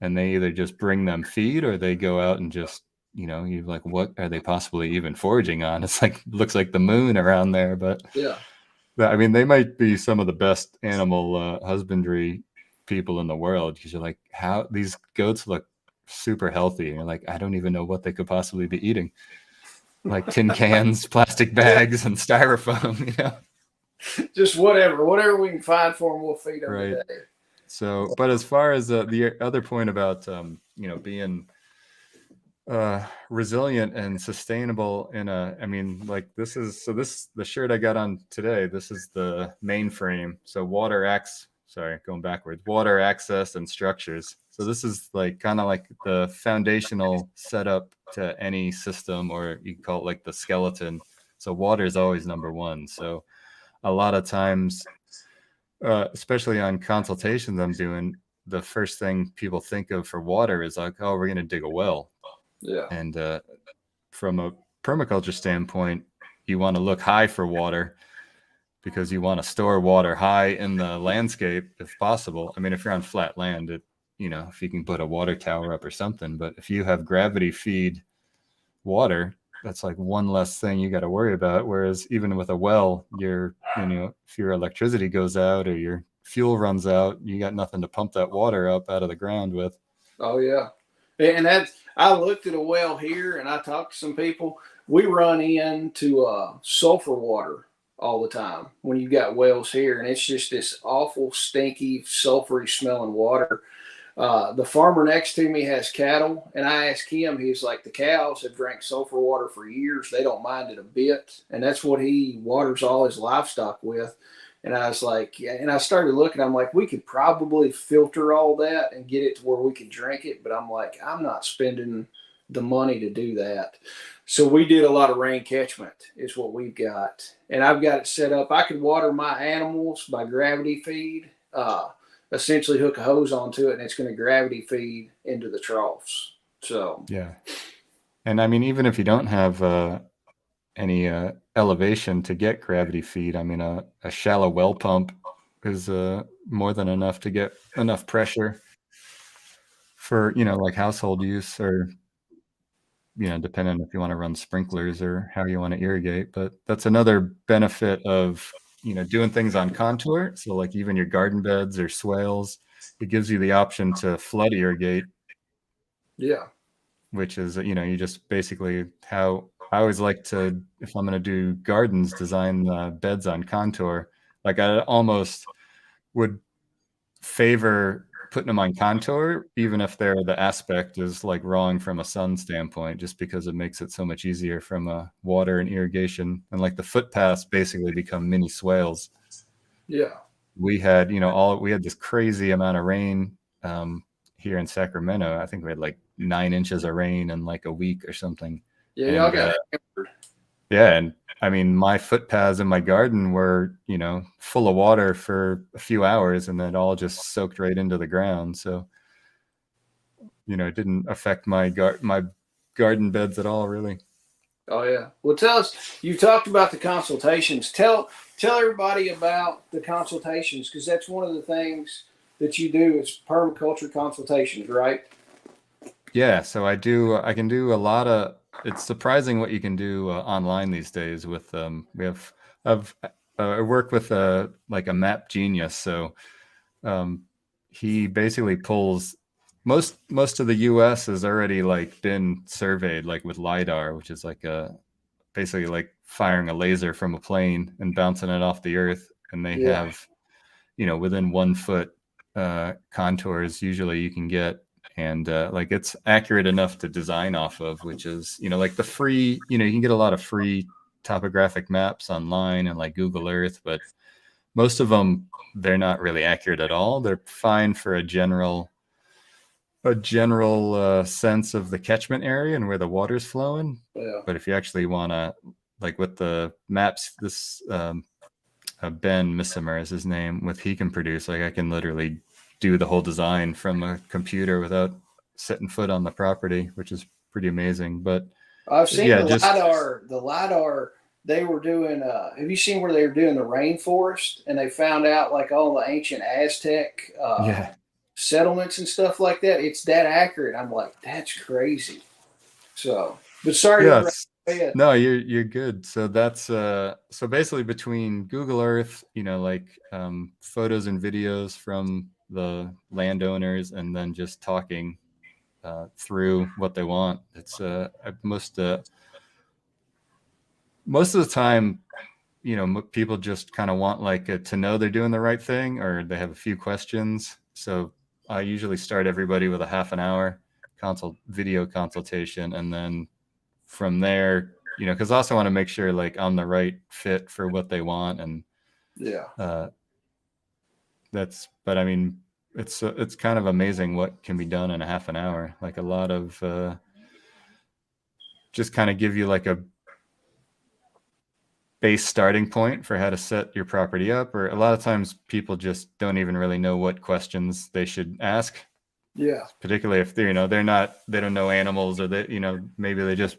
And they either just bring them feed or they go out and just, you're like, what are they possibly even foraging on? It's like, looks like the moon around there. But yeah. I mean, they might be some of the best animal husbandry people in the world, because you're like, how these goats look super healthy. And you're like, I don't even know what they could possibly be eating. Like tin cans, plastic bags, and styrofoam, Just whatever we can find for them, we'll feed them right. today. So, but as far as the other point about, being resilient and sustainable I mean, like the shirt I got on today, this is the mainframe. So water access and structures. So this is like kind of like the foundational setup to any system, or you call it like the skeleton. So water is always number one. So a lot of times, especially on consultations I'm doing, the first thing people think of for water is like, oh, we're going to dig a well. Yeah. And from a permaculture standpoint, you want to look high for water, because you want to store water high in the landscape if possible. I mean, if you're on flat land, if you can put a water tower up or something, but if you have gravity feed water, that's like one less thing you got to worry about. Whereas even with a well, if your electricity goes out or your fuel runs out, you got nothing to pump that water up out of the ground with. Oh yeah. And I looked at a well here and I talked to some people. We run into sulfur water all the time when you got wells here, and it's just this awful, stinky, sulfury smelling water. The farmer next to me has cattle, and I asked him, he's like, the cows have drank sulfur water for years. They don't mind it a bit. And that's what he waters all his livestock with. And I was like, yeah, and I started looking, I'm like, we could probably filter all that and get it to where we could drink it. But I'm like, I'm not spending the money to do that. So we did a lot of rain catchment is what we've got. And I've got it set up. I could water my animals by gravity feed, essentially hook a hose onto it, and it's going to gravity feed into the troughs. So, yeah. And I mean, even if you don't have any elevation to get gravity feed, I mean, a shallow well pump is more than enough to get enough pressure for, like household use, or, depending if you want to run sprinklers or how you want to irrigate. But that's another benefit of, doing things on contour. So like even your garden beds or swales, it gives you the option to flood irrigate. Yeah. Which is, you just basically how I always like to, if I'm going to do gardens, design beds on contour. Like I almost would favor putting them on contour, even if the aspect is like wrong from a sun standpoint, just because it makes it so much easier from a water and irrigation. And like the footpaths basically become mini swales. Yeah. We had, we had this crazy amount of rain here in Sacramento. I think we had like 9 inches of rain in like a week or something. Yeah, y'all And got yeah, and I mean, my footpaths in my garden were, full of water for a few hours, and then it all just soaked right into the ground. So, it didn't affect my garden beds at all, really. Oh yeah. Well, tell us. You talked about the consultations. Tell everybody about the consultations, because that's one of the things that you do is permaculture consultations, right? Yeah. So I can do a lot of. It's surprising what you can do online these days. With I work with like a map genius. So he basically pulls most of the US has already like been surveyed like with LiDAR, which is like basically like firing a laser from a plane and bouncing it off the earth. And they Yeah. have, within 1 foot contours usually you can get. And like it's accurate enough to design off of, which is, like the free, you can get a lot of free topographic maps online and like Google Earth, but most of them, they're not really accurate at all. They're fine for a general sense of the catchment area and where the water's flowing. Yeah. But if you actually want to, like with the maps, this Ben Missimer is his name, with he can produce, like I can literally do the whole design from a computer without setting foot on the property, which is pretty amazing. But I've seen yeah, the just LiDAR. The LiDAR they were doing. Have you seen where they were doing the rainforest and they found out like all the ancient Aztec yeah. settlements and stuff like that? It's that accurate. I'm like, that's crazy. So, but sorry. Yeah, to no, you're good. So that's so basically between Google Earth, like photos and videos from the landowners, and then just talking through what they want. It's most of the time, people just kind of want like to know they're doing the right thing, or they have a few questions. So I usually start everybody with a half an hour video consultation, and then from there, because I also want to make sure like I'm the right fit for what they want. And yeah. but I mean, it's kind of amazing what can be done in a half an hour. Like a lot of just kind of give you like a base starting point for how to set your property up. Or a lot of times people just don't even really know what questions they should ask. Yeah. Particularly if they don't know animals, or they, maybe they just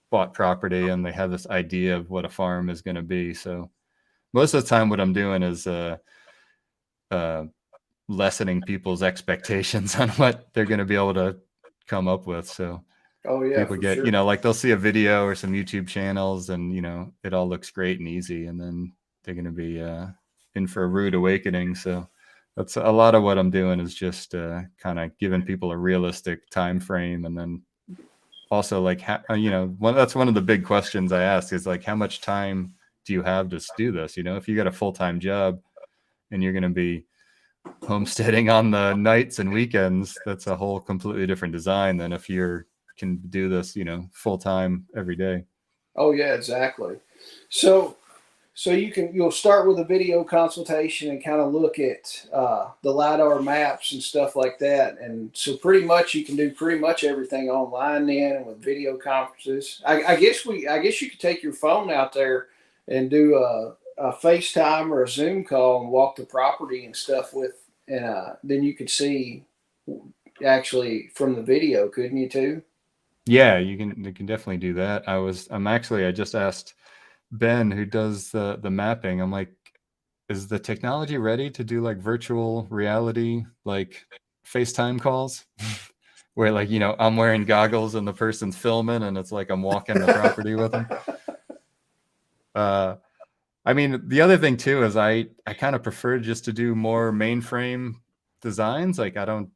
bought property and they have this idea of what a farm is going to be. So most of the time what I'm doing is lessening people's expectations on what they're going to be able to come up with. So people get, sure. like they'll see a video or some YouTube channels and, it all looks great and easy. And then they're going to be in for a rude awakening. So that's a lot of what I'm doing, is just kind of giving people a realistic time frame. And then also like, that's one of the big questions I ask is like, how much time do you have to do this? If you got a full-time job and you're going to be homesteading on the nights and weekends, that's a whole completely different design than if you can do this, full time every day. Oh yeah, exactly. So you'll start with a video consultation and kind of look at the LiDAR maps and stuff like that. And so pretty much you can do pretty much everything online then, and with video conferences. I guess you could take your phone out there and do a FaceTime or a Zoom call and walk the property and stuff and then you could see actually from the video, couldn't you too? Yeah, you can definitely do that. I just asked Ben, who does the mapping. I'm like, is the technology ready to do like virtual reality, like FaceTime calls where like, I'm wearing goggles and the person's filming and it's like I'm walking the property with them. I mean, the other thing too is I kind of prefer just to do more mainframe designs, like I don't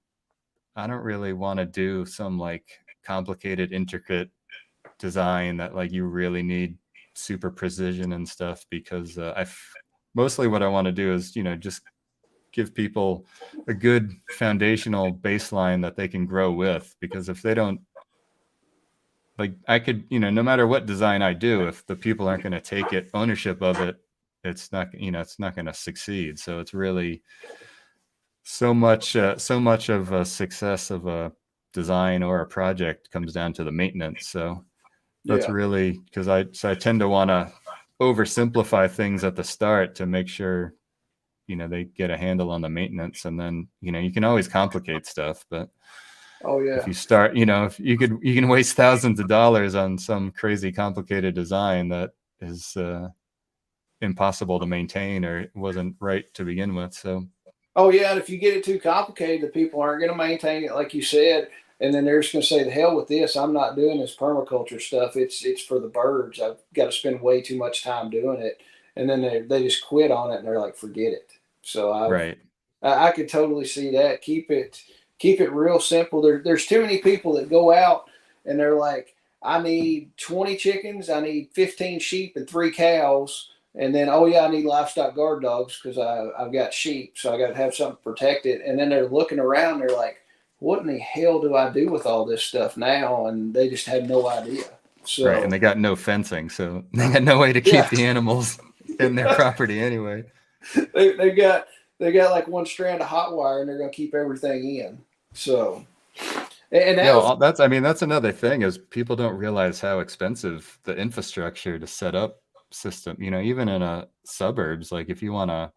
really want to do some like complicated, intricate design that like you really need super precision and stuff, because mostly what I want to do is, just give people a good foundational baseline that they can grow with. Because if they don't, like, I could, no matter what design I do, if the people aren't going to take ownership of it, it's not going to succeed. So it's really so much of a success of a design or a project comes down to the maintenance. So that's really, because I tend to want to oversimplify things at the start to make sure, they get a handle on the maintenance. And then, you can always complicate stuff, but if you start, if you can waste thousands of dollars on some crazy complicated design that is impossible to maintain or wasn't right to begin with. So. Oh yeah, and if you get it too complicated, the people aren't going to maintain it, like you said, and then they're just going to say, "The hell with this! I'm not doing this permaculture stuff. It's for the birds. I've got to spend way too much time doing it," and then they just quit on it and they're like, "Forget it." So I could totally see that. Keep it real simple. There's too many people that go out and they're like, "I need 20 chickens, I need 15 sheep, and 3 cows." And then, oh yeah, I need livestock guard dogs because I've got sheep, so I got to have something to protect it. And then they're looking around, they're like, "What in the hell do I do with all this stuff now?" And they just had no idea. So, right, and they got no fencing, so they had no way to keep the animals in their property anyway. They got like one strand of hot wire, and they're going to keep everything in. So, and that's another thing, is people don't realize how expensive the infrastructure to set up system, even in suburbs. Like if you want a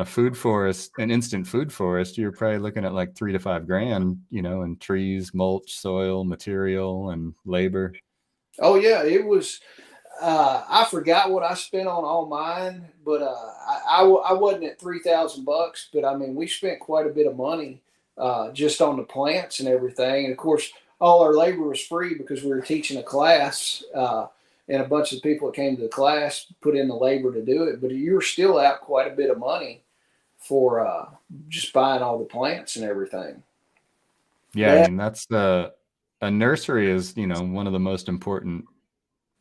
food forest, an instant food forest, you're probably looking at like $3 to $5 grand, in trees, mulch, soil, material, and labor. Oh yeah, it was. I forgot what I spent on all mine, but I wasn't at $3,000, but I mean we spent quite a bit of money just on the plants and everything, and of course all our labor was free because we were teaching a class. And a bunch of people that came to the class put in the labor to do it, but you were still out quite a bit of money for just buying all the plants and everything. Yeah, I mean that's a nursery is one of the most important.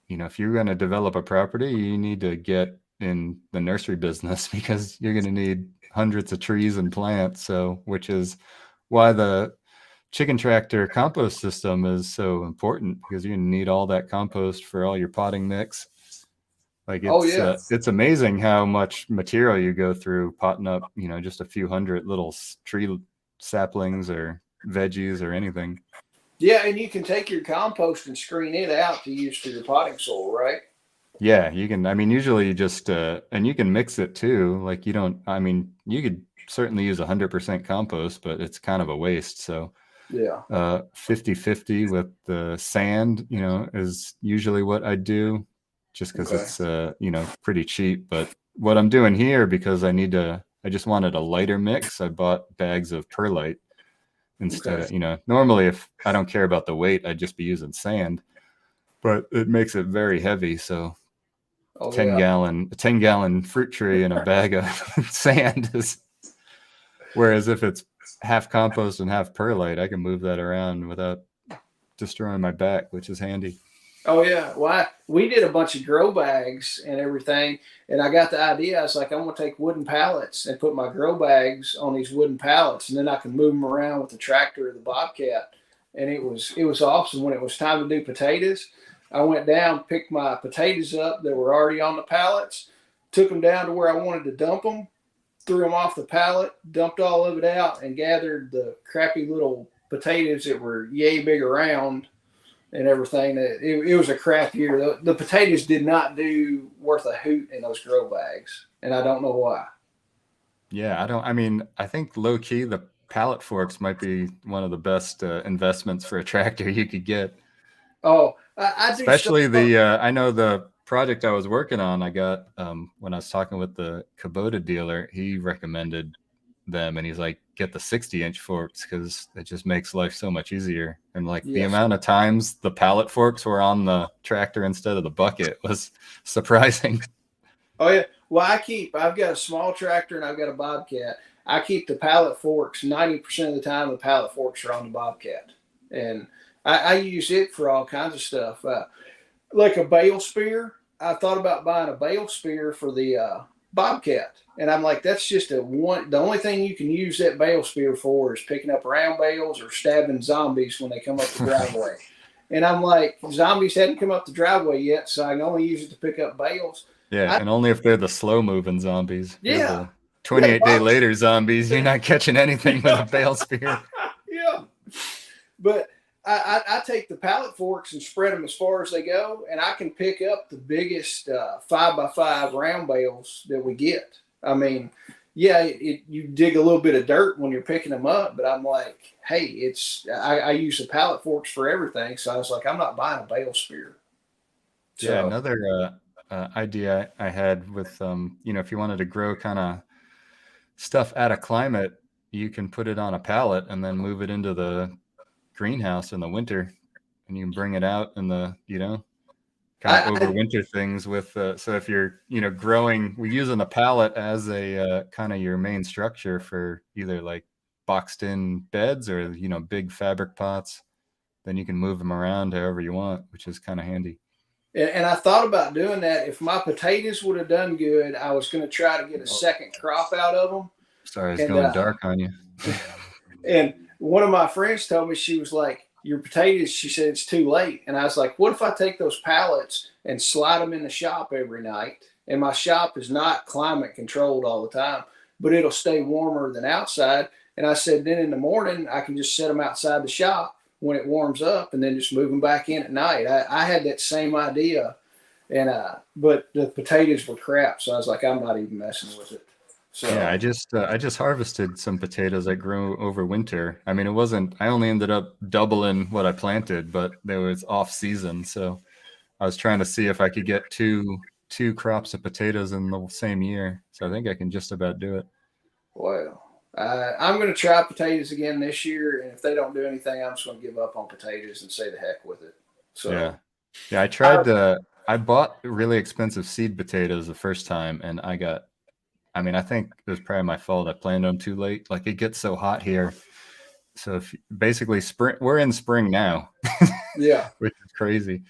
If you're going to develop a property, you need to get in the nursery business because you're going to need hundreds of trees and plants. So, which is why the chicken tractor compost system is so important, because you're going to need all that compost for all your potting mix. Like it's amazing how much material you go through potting up, just a few hundred little tree saplings or veggies or anything. Yeah, and you can take your compost and screen it out to use for your potting soil, right? Yeah, you can. I mean, usually you just and you can mix it too. Like you could certainly use 100% compost, but it's kind of a waste. So yeah, 50-50 with the sand, is usually what I do, just because it's pretty cheap. But what I'm doing here, because I just wanted a lighter mix, I bought bags of perlite instead of, normally if I don't care about the weight, I'd just be using sand, but it makes it very heavy. So 10 gallon fruit tree in a bag of sand is, whereas if it's half compost and half perlite, I can move that around without destroying my back, which is handy. Oh yeah, well we did a bunch of grow bags and everything, and I got the idea. I was like, I'm gonna take wooden pallets and put my grow bags on these wooden pallets, and then I can move them around with the tractor or the bobcat. And it was awesome. When it was time to do potatoes, I went down, picked my potatoes up that were already on the pallets, took them down to where I wanted to dump them, threw them off the pallet, dumped all of it out, and gathered the crappy little potatoes that were yay big around and everything. It was a crap year. The potatoes did not do worth a hoot in those grow bags, and I don't know why. Yeah, I think low key the pallet forks might be one of the best investments for a tractor you could get. Oh, I do. Especially I know the project I was working on, I got when I was talking with the Kubota dealer, he recommended them, and he's like, get the 60-inch forks because it just makes life so much easier. And like the amount of times the pallet forks were on the tractor instead of the bucket was surprising. Oh yeah. Well, I've got a small tractor and I've got a bobcat, I keep the pallet forks 90% of the time. The pallet forks are on the Bobcat, and I use it for all kinds of stuff, like a bale spear. I thought about buying a bale spear for the Bobcat, and I'm like, that's just a one. The only thing you can use that bale spear for is picking up round bales or stabbing zombies when they come up the driveway. And I'm like, zombies hadn't come up the driveway yet, so I can only use it to pick up bales. Yeah, and only if they're the slow-moving zombies. Yeah. 28-day later zombies, you're not catching anything with a bale spear. Yeah. But I take the pallet forks and spread them as far as they go, and I can pick up the biggest 5x5 round bales that we get. I mean, yeah, you dig a little bit of dirt when you're picking them up, but I'm like, hey, I use the pallet forks for everything. So I was like, I'm not buying a bale spear. So, yeah, another idea I had with, if you wanted to grow kind of stuff out of climate, you can put it on a pallet and then move it into the greenhouse in the winter, and you can bring it out in the, kind of overwinter things with, so if you're, growing, we're using the pallet as a kind of your main structure for either like boxed in beds or, big fabric pots, then you can move them around however you want, which is kind of handy. And I thought about doing that. If my potatoes would have done good, I was going to try to get a second crop out of them. Sorry, it's going dark on you. And one of my friends told me, she was like, your potatoes, she said, it's too late. And I was like, what if I take those pallets and slide them in the shop every night? And my shop is not climate controlled all the time, but it'll stay warmer than outside. And I said, then in the morning, I can just set them outside the shop when it warms up and then just move them back in at night. I had that same idea, and but the potatoes were crap. So I was like, I'm not even messing with it. So yeah, I just harvested some potatoes that grew over winter. I mean, I only ended up doubling what I planted, but there was off season. So I was trying to see if I could get two crops of potatoes in the same year. So I think I can just about do it. Well, I'm going to try potatoes again this year. And if they don't do anything, I'm just going to give up on potatoes and say the heck with it. So yeah, I tried I bought really expensive seed potatoes the first time, and I think it was probably my fault. I planted them too late. Like, it gets so hot here. So basically we're in spring now. Yeah. Which is crazy.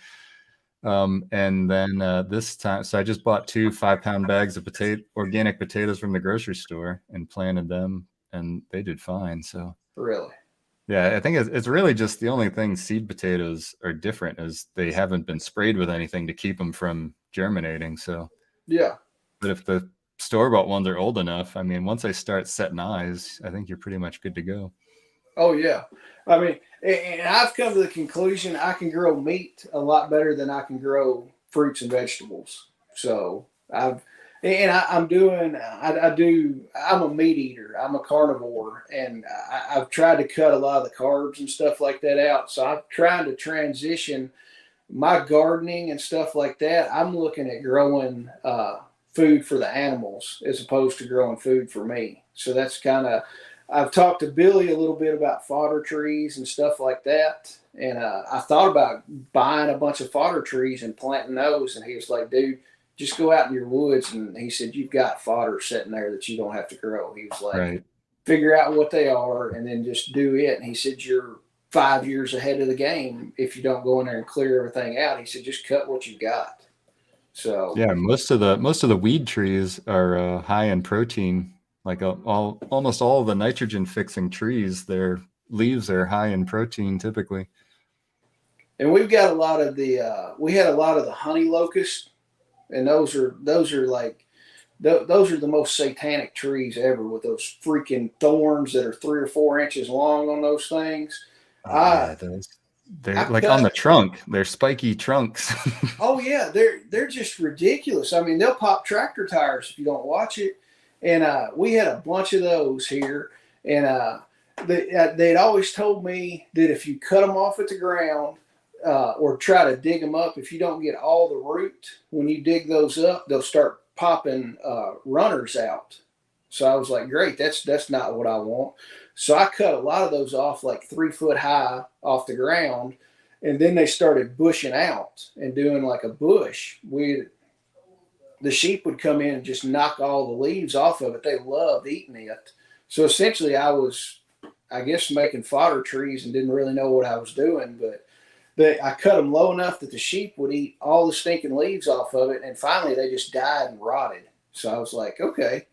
And then this time, so I just bought 2 5-pound bags of organic potatoes from the grocery store and planted them, and they did fine. So really, yeah, I think it's really just the only thing seed potatoes are different is they haven't been sprayed with anything to keep them from germinating. So yeah. But if the store-bought ones are old enough, I mean, once they start setting eyes, I think you're pretty much good to go. Oh yeah. I mean, and I've come to the conclusion I can grow meat a lot better than I can grow fruits and vegetables. So I'm a meat eater. I'm a carnivore, and I've tried to cut a lot of the carbs and stuff like that out. So I'm trying to transition my gardening and stuff like that. I'm looking at growing food for the animals as opposed to growing food for me. So that's kind of, I've talked to Billy a little bit about fodder trees and stuff like that. And I thought about buying a bunch of fodder trees and planting those. And he was like, dude, just go out in your woods. And he said, you've got fodder sitting there that you don't have to grow. He was like, right. Figure out what they are and then just do it. And he said, you're 5 years ahead of the game if you don't go in there and clear everything out. He said, just cut what you got. So yeah, most of the weed trees are high in protein. Like almost all of the nitrogen fixing trees, their leaves are high in protein typically. And we've got a lot of we had a lot of the honey locust, and those are the most satanic trees ever, with those freaking thorns that are 3 or 4 inches long on those things. Yeah, they're like on the trunk. They're spiky trunks. Oh yeah, they're just ridiculous. I mean, they'll pop tractor tires if you don't watch it. And we had a bunch of those here, and they'd always told me that if you cut them off at the ground or try to dig them up, if you don't get all the root, when you dig those up, they'll start popping runners out. So I was like, great, that's not what I want. So I cut a lot of those off like 3 foot high off the ground, and then they started bushing out and doing like a bush. The sheep would come in and just knock all the leaves off of it. They loved eating it. So essentially, I was, I guess, making fodder trees and didn't really know what I was doing. But I cut them low enough that the sheep would eat all the stinking leaves off of it, and finally they just died and rotted. So I was like, okay.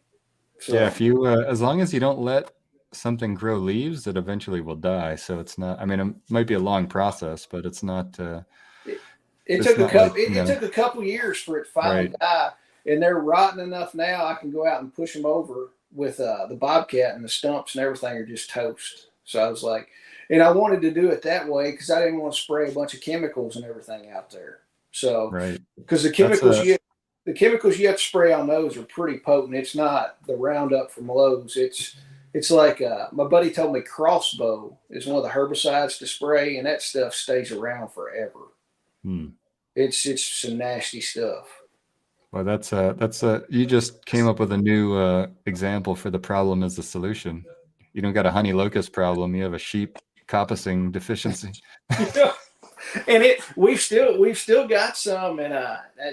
Yeah, So if you as long as you don't let something grow leaves, it eventually will die. So it's not. I mean, it might be a long process, but it's not. it, it It's took a not like couple. It took a couple years for it to finally right. die, and they're rotten enough now. I can go out and push them over with the bobcat, and the stumps and everything are just toast. So I was like, and I wanted to do it that way because I didn't want to spray a bunch of chemicals and everything out there. So Right. because That's a the chemicals you have to spray on those are pretty potent. It's not the Roundup from Lowe's. It's like my buddy told me Crossbow is one of the herbicides to spray, and that stuff stays around forever. hmm. It's some nasty stuff. Well, that's you just came up with a new example for the problem as a solution. You don't got a honey locust problem. You have a sheep coppicing deficiency. Yeah. And we've still got some, and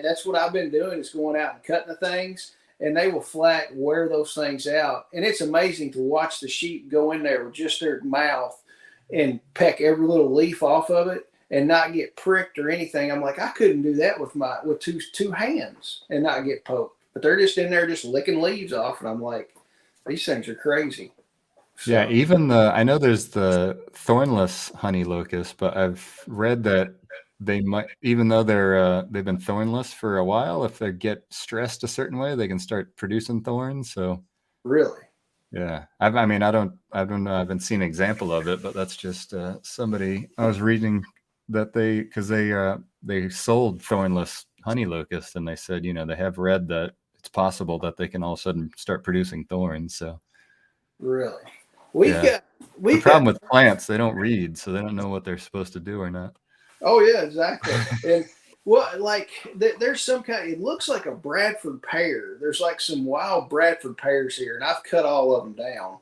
that's what I've been doing is going out and cutting the things, and they will flat wear those things out, and it's amazing to watch the sheep go in there with just their mouth and peck every little leaf off of it and not get pricked or anything. I'm like, I couldn't do that with two hands and not get poked, but they're just in there just licking leaves off, and I'm like, these things are crazy. So, Yeah, even I know there's the thornless honey locust, but I've read that they might, even though they've been thornless for a while, if they get stressed a certain way, they can start producing thorns. So really. yeah, I mean, I don't know, I haven't seen an example of it, but that's just somebody I was reading that because they sold thornless honey locust, and they said, they have read that it's possible that they can all of a sudden start producing thorns. So Really? We've yeah. got The we've got problem with plants, they don't read, so they don't know what they're supposed to do or not. Oh yeah, exactly. And what like there's some kind. It looks like a Bradford pear. There's like some wild Bradford pears here, and I've cut all of them down.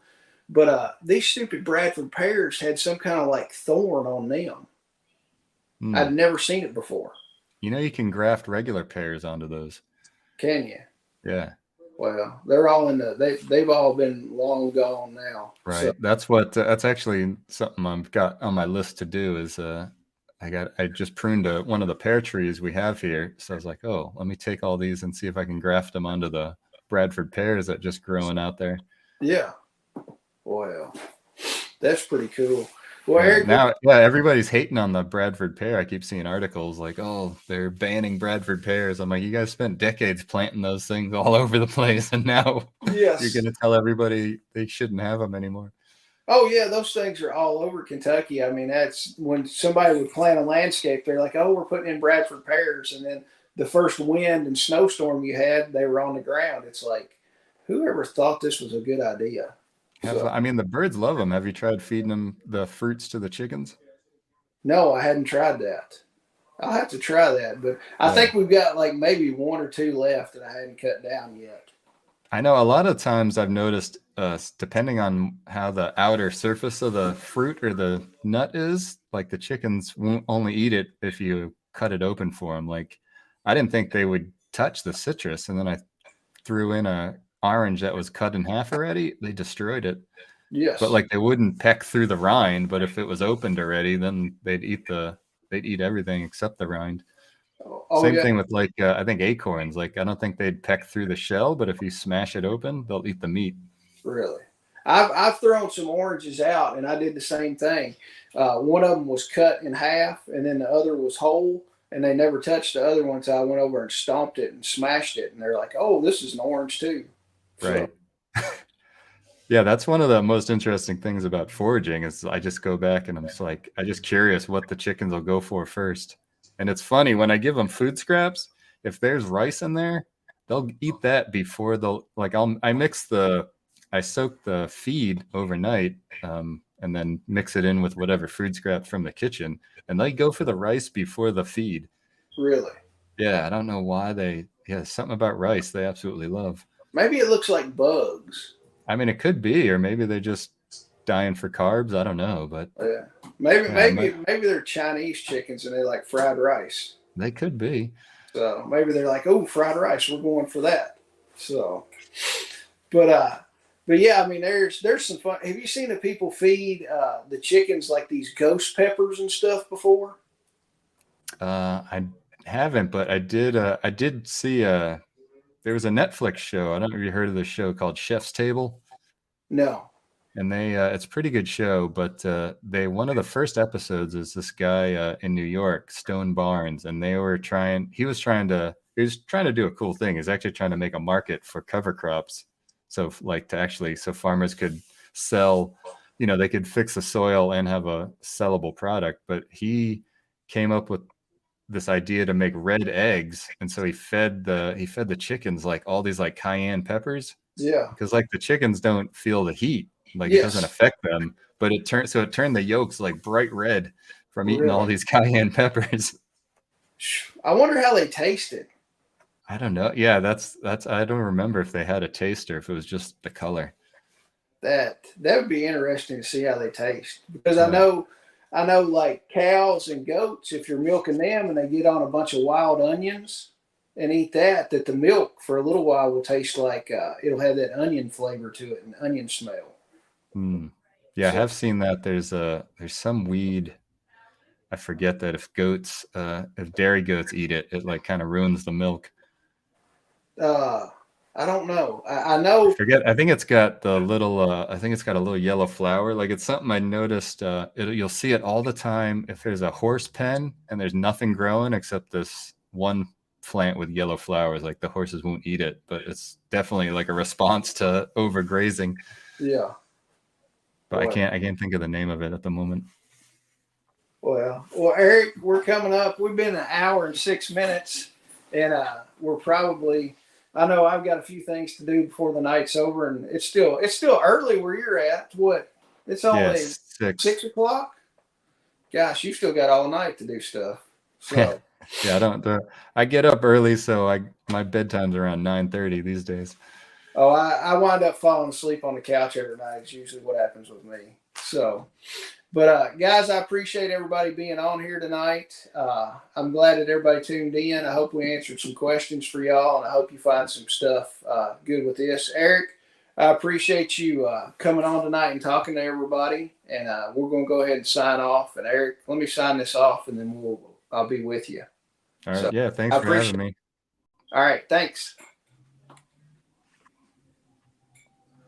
But these stupid Bradford pears had some kind of like thorn on them. Hmm. I'd never seen it before. You can graft regular pears onto those. Can you? Yeah, Well, they're all in the. They've all been long gone now. So right. That's actually something I've got on my list to do is I just pruned one of the pear trees we have here. So I was like, oh, let me take all these and see if I can graft them onto the Bradford pears that just growing out there. yeah. Well, that's pretty cool. Well, Eric, Yeah, everybody's hating on the Bradford pear. I keep seeing articles like, oh, they're banning Bradford pears. I'm like, you guys spent decades planting those things all over the place, and now you're yes. going to tell everybody they shouldn't have them anymore. Oh yeah, those things are all over Kentucky. I mean, that's when somebody would plant a landscape. They're like, "Oh, we're putting in Bradford pears," and then the first wind and snowstorm you had, they were on the ground. It's like, whoever thought this was a good idea? So, I mean, the birds love them. Have you tried feeding them the fruits to the chickens? no, I hadn't tried that. I'll have to try that, but I Yeah. think we've got like maybe one or two left that I hadn't cut down yet. I know a lot of times I've noticed, depending on how the outer surface of the fruit or the nut is, like the chickens won't only eat it if you cut it open for them. Like I didn't think they would touch the citrus, and then I threw in a orange that was cut in half already. They destroyed it. But Yes. like they wouldn't peck through the rind, but if it was opened already, then they'd eat everything except the rind. Oh Same yeah, thing with like I think acorns. Like I don't think they'd peck through the shell, but if you smash it open, they'll eat the meat. really. I've thrown some oranges out, and I did the same thing. One of them was cut in half, and then the other was whole, and they never touched the other one. So I went over and stomped it and smashed it, and they're like, "Oh, this is an orange too." So Right. Yeah, that's one of the most interesting things about foraging is I just go back and I'm just like, I just curious what the chickens will go for first. And it's funny when I give them food scraps, if there's rice in there, they'll eat that before they'll like I soak the feed overnight and then mix it in with whatever food scraps from the kitchen, and they go for the rice before the feed. really, Yeah, I don't know why something about rice they absolutely love. maybe it looks like bugs. I mean, it could be, or maybe they're just dying for carbs. I don't know, but Yeah, maybe yeah, maybe they're Chinese chickens and they like fried rice. they could be. So maybe they're like, "Oh, fried rice, we're going for that." So, but But yeah, I mean, there's some fun. Have you seen the people feed the chickens like these ghost peppers and stuff before? I haven't, but I did. I did see there was a Netflix show. I don't know if you heard of the show called Chef's Table. No. And they it's a pretty good show, but they one of the first episodes is this guy in New York, Stone Barnes, and he was trying to do a cool thing. He's actually trying to make a market for cover crops. So like to actually so farmers could sell, they could fix the soil and have a sellable product. But he came up with this idea to make red eggs, and so he fed the chickens like all these like cayenne peppers Yeah. because like the chickens don't feel the heat, like it doesn't Yes. affect them, but it turned the yolks like bright red from eating all Really. these cayenne peppers. I wonder how they tasted. I don't know. Yeah, that's I don't remember if they had a taste or if it was just the color. That would be interesting to see how they taste because I Yeah. know I know like cows and goats, if you're milking them and they get on a bunch of wild onions and eat that the milk for a little while will taste like it'll have that onion flavor to it and onion smell. Hmm. Yeah, I So have seen that there's some weed. I forget that if dairy goats eat it, it like kind of ruins the milk. uh, I don't know. I I know. forget. I think it's got the little. I think it's got a little yellow flower. Like it's something I noticed. You'll see it all the time if there's a horse pen and there's nothing growing except this one plant with yellow flowers. Like the horses won't eat it, but it's definitely like a response to overgrazing. Yeah. But I Boy. can't think of the name of it at the moment. Well, Eric, we're coming up. We've been an hour and 6 minutes, and we're probably. I know I've got a few things to do before the night's over, and it's still early where you're at. What? It's only Yes, 6. 6 o'clock. Gosh, you still got all night to do stuff. Yeah, So, yeah. I don't. I get up early, so my bedtime's around 9:30 these days. oh, I wind up falling asleep on the couch every night. It's usually what happens with me. So, but guys, I appreciate everybody being on here tonight. I'm glad that everybody tuned in. I hope we answered some questions for y'all, and I hope you find some stuff good with this. Eric, I appreciate you coming on tonight and talking to everybody. And we're going to go ahead and sign off. And Eric, let me sign this off, and then I'll be with you. All So right. Yeah. I Thanks for appreciate having it. me. All right, thanks.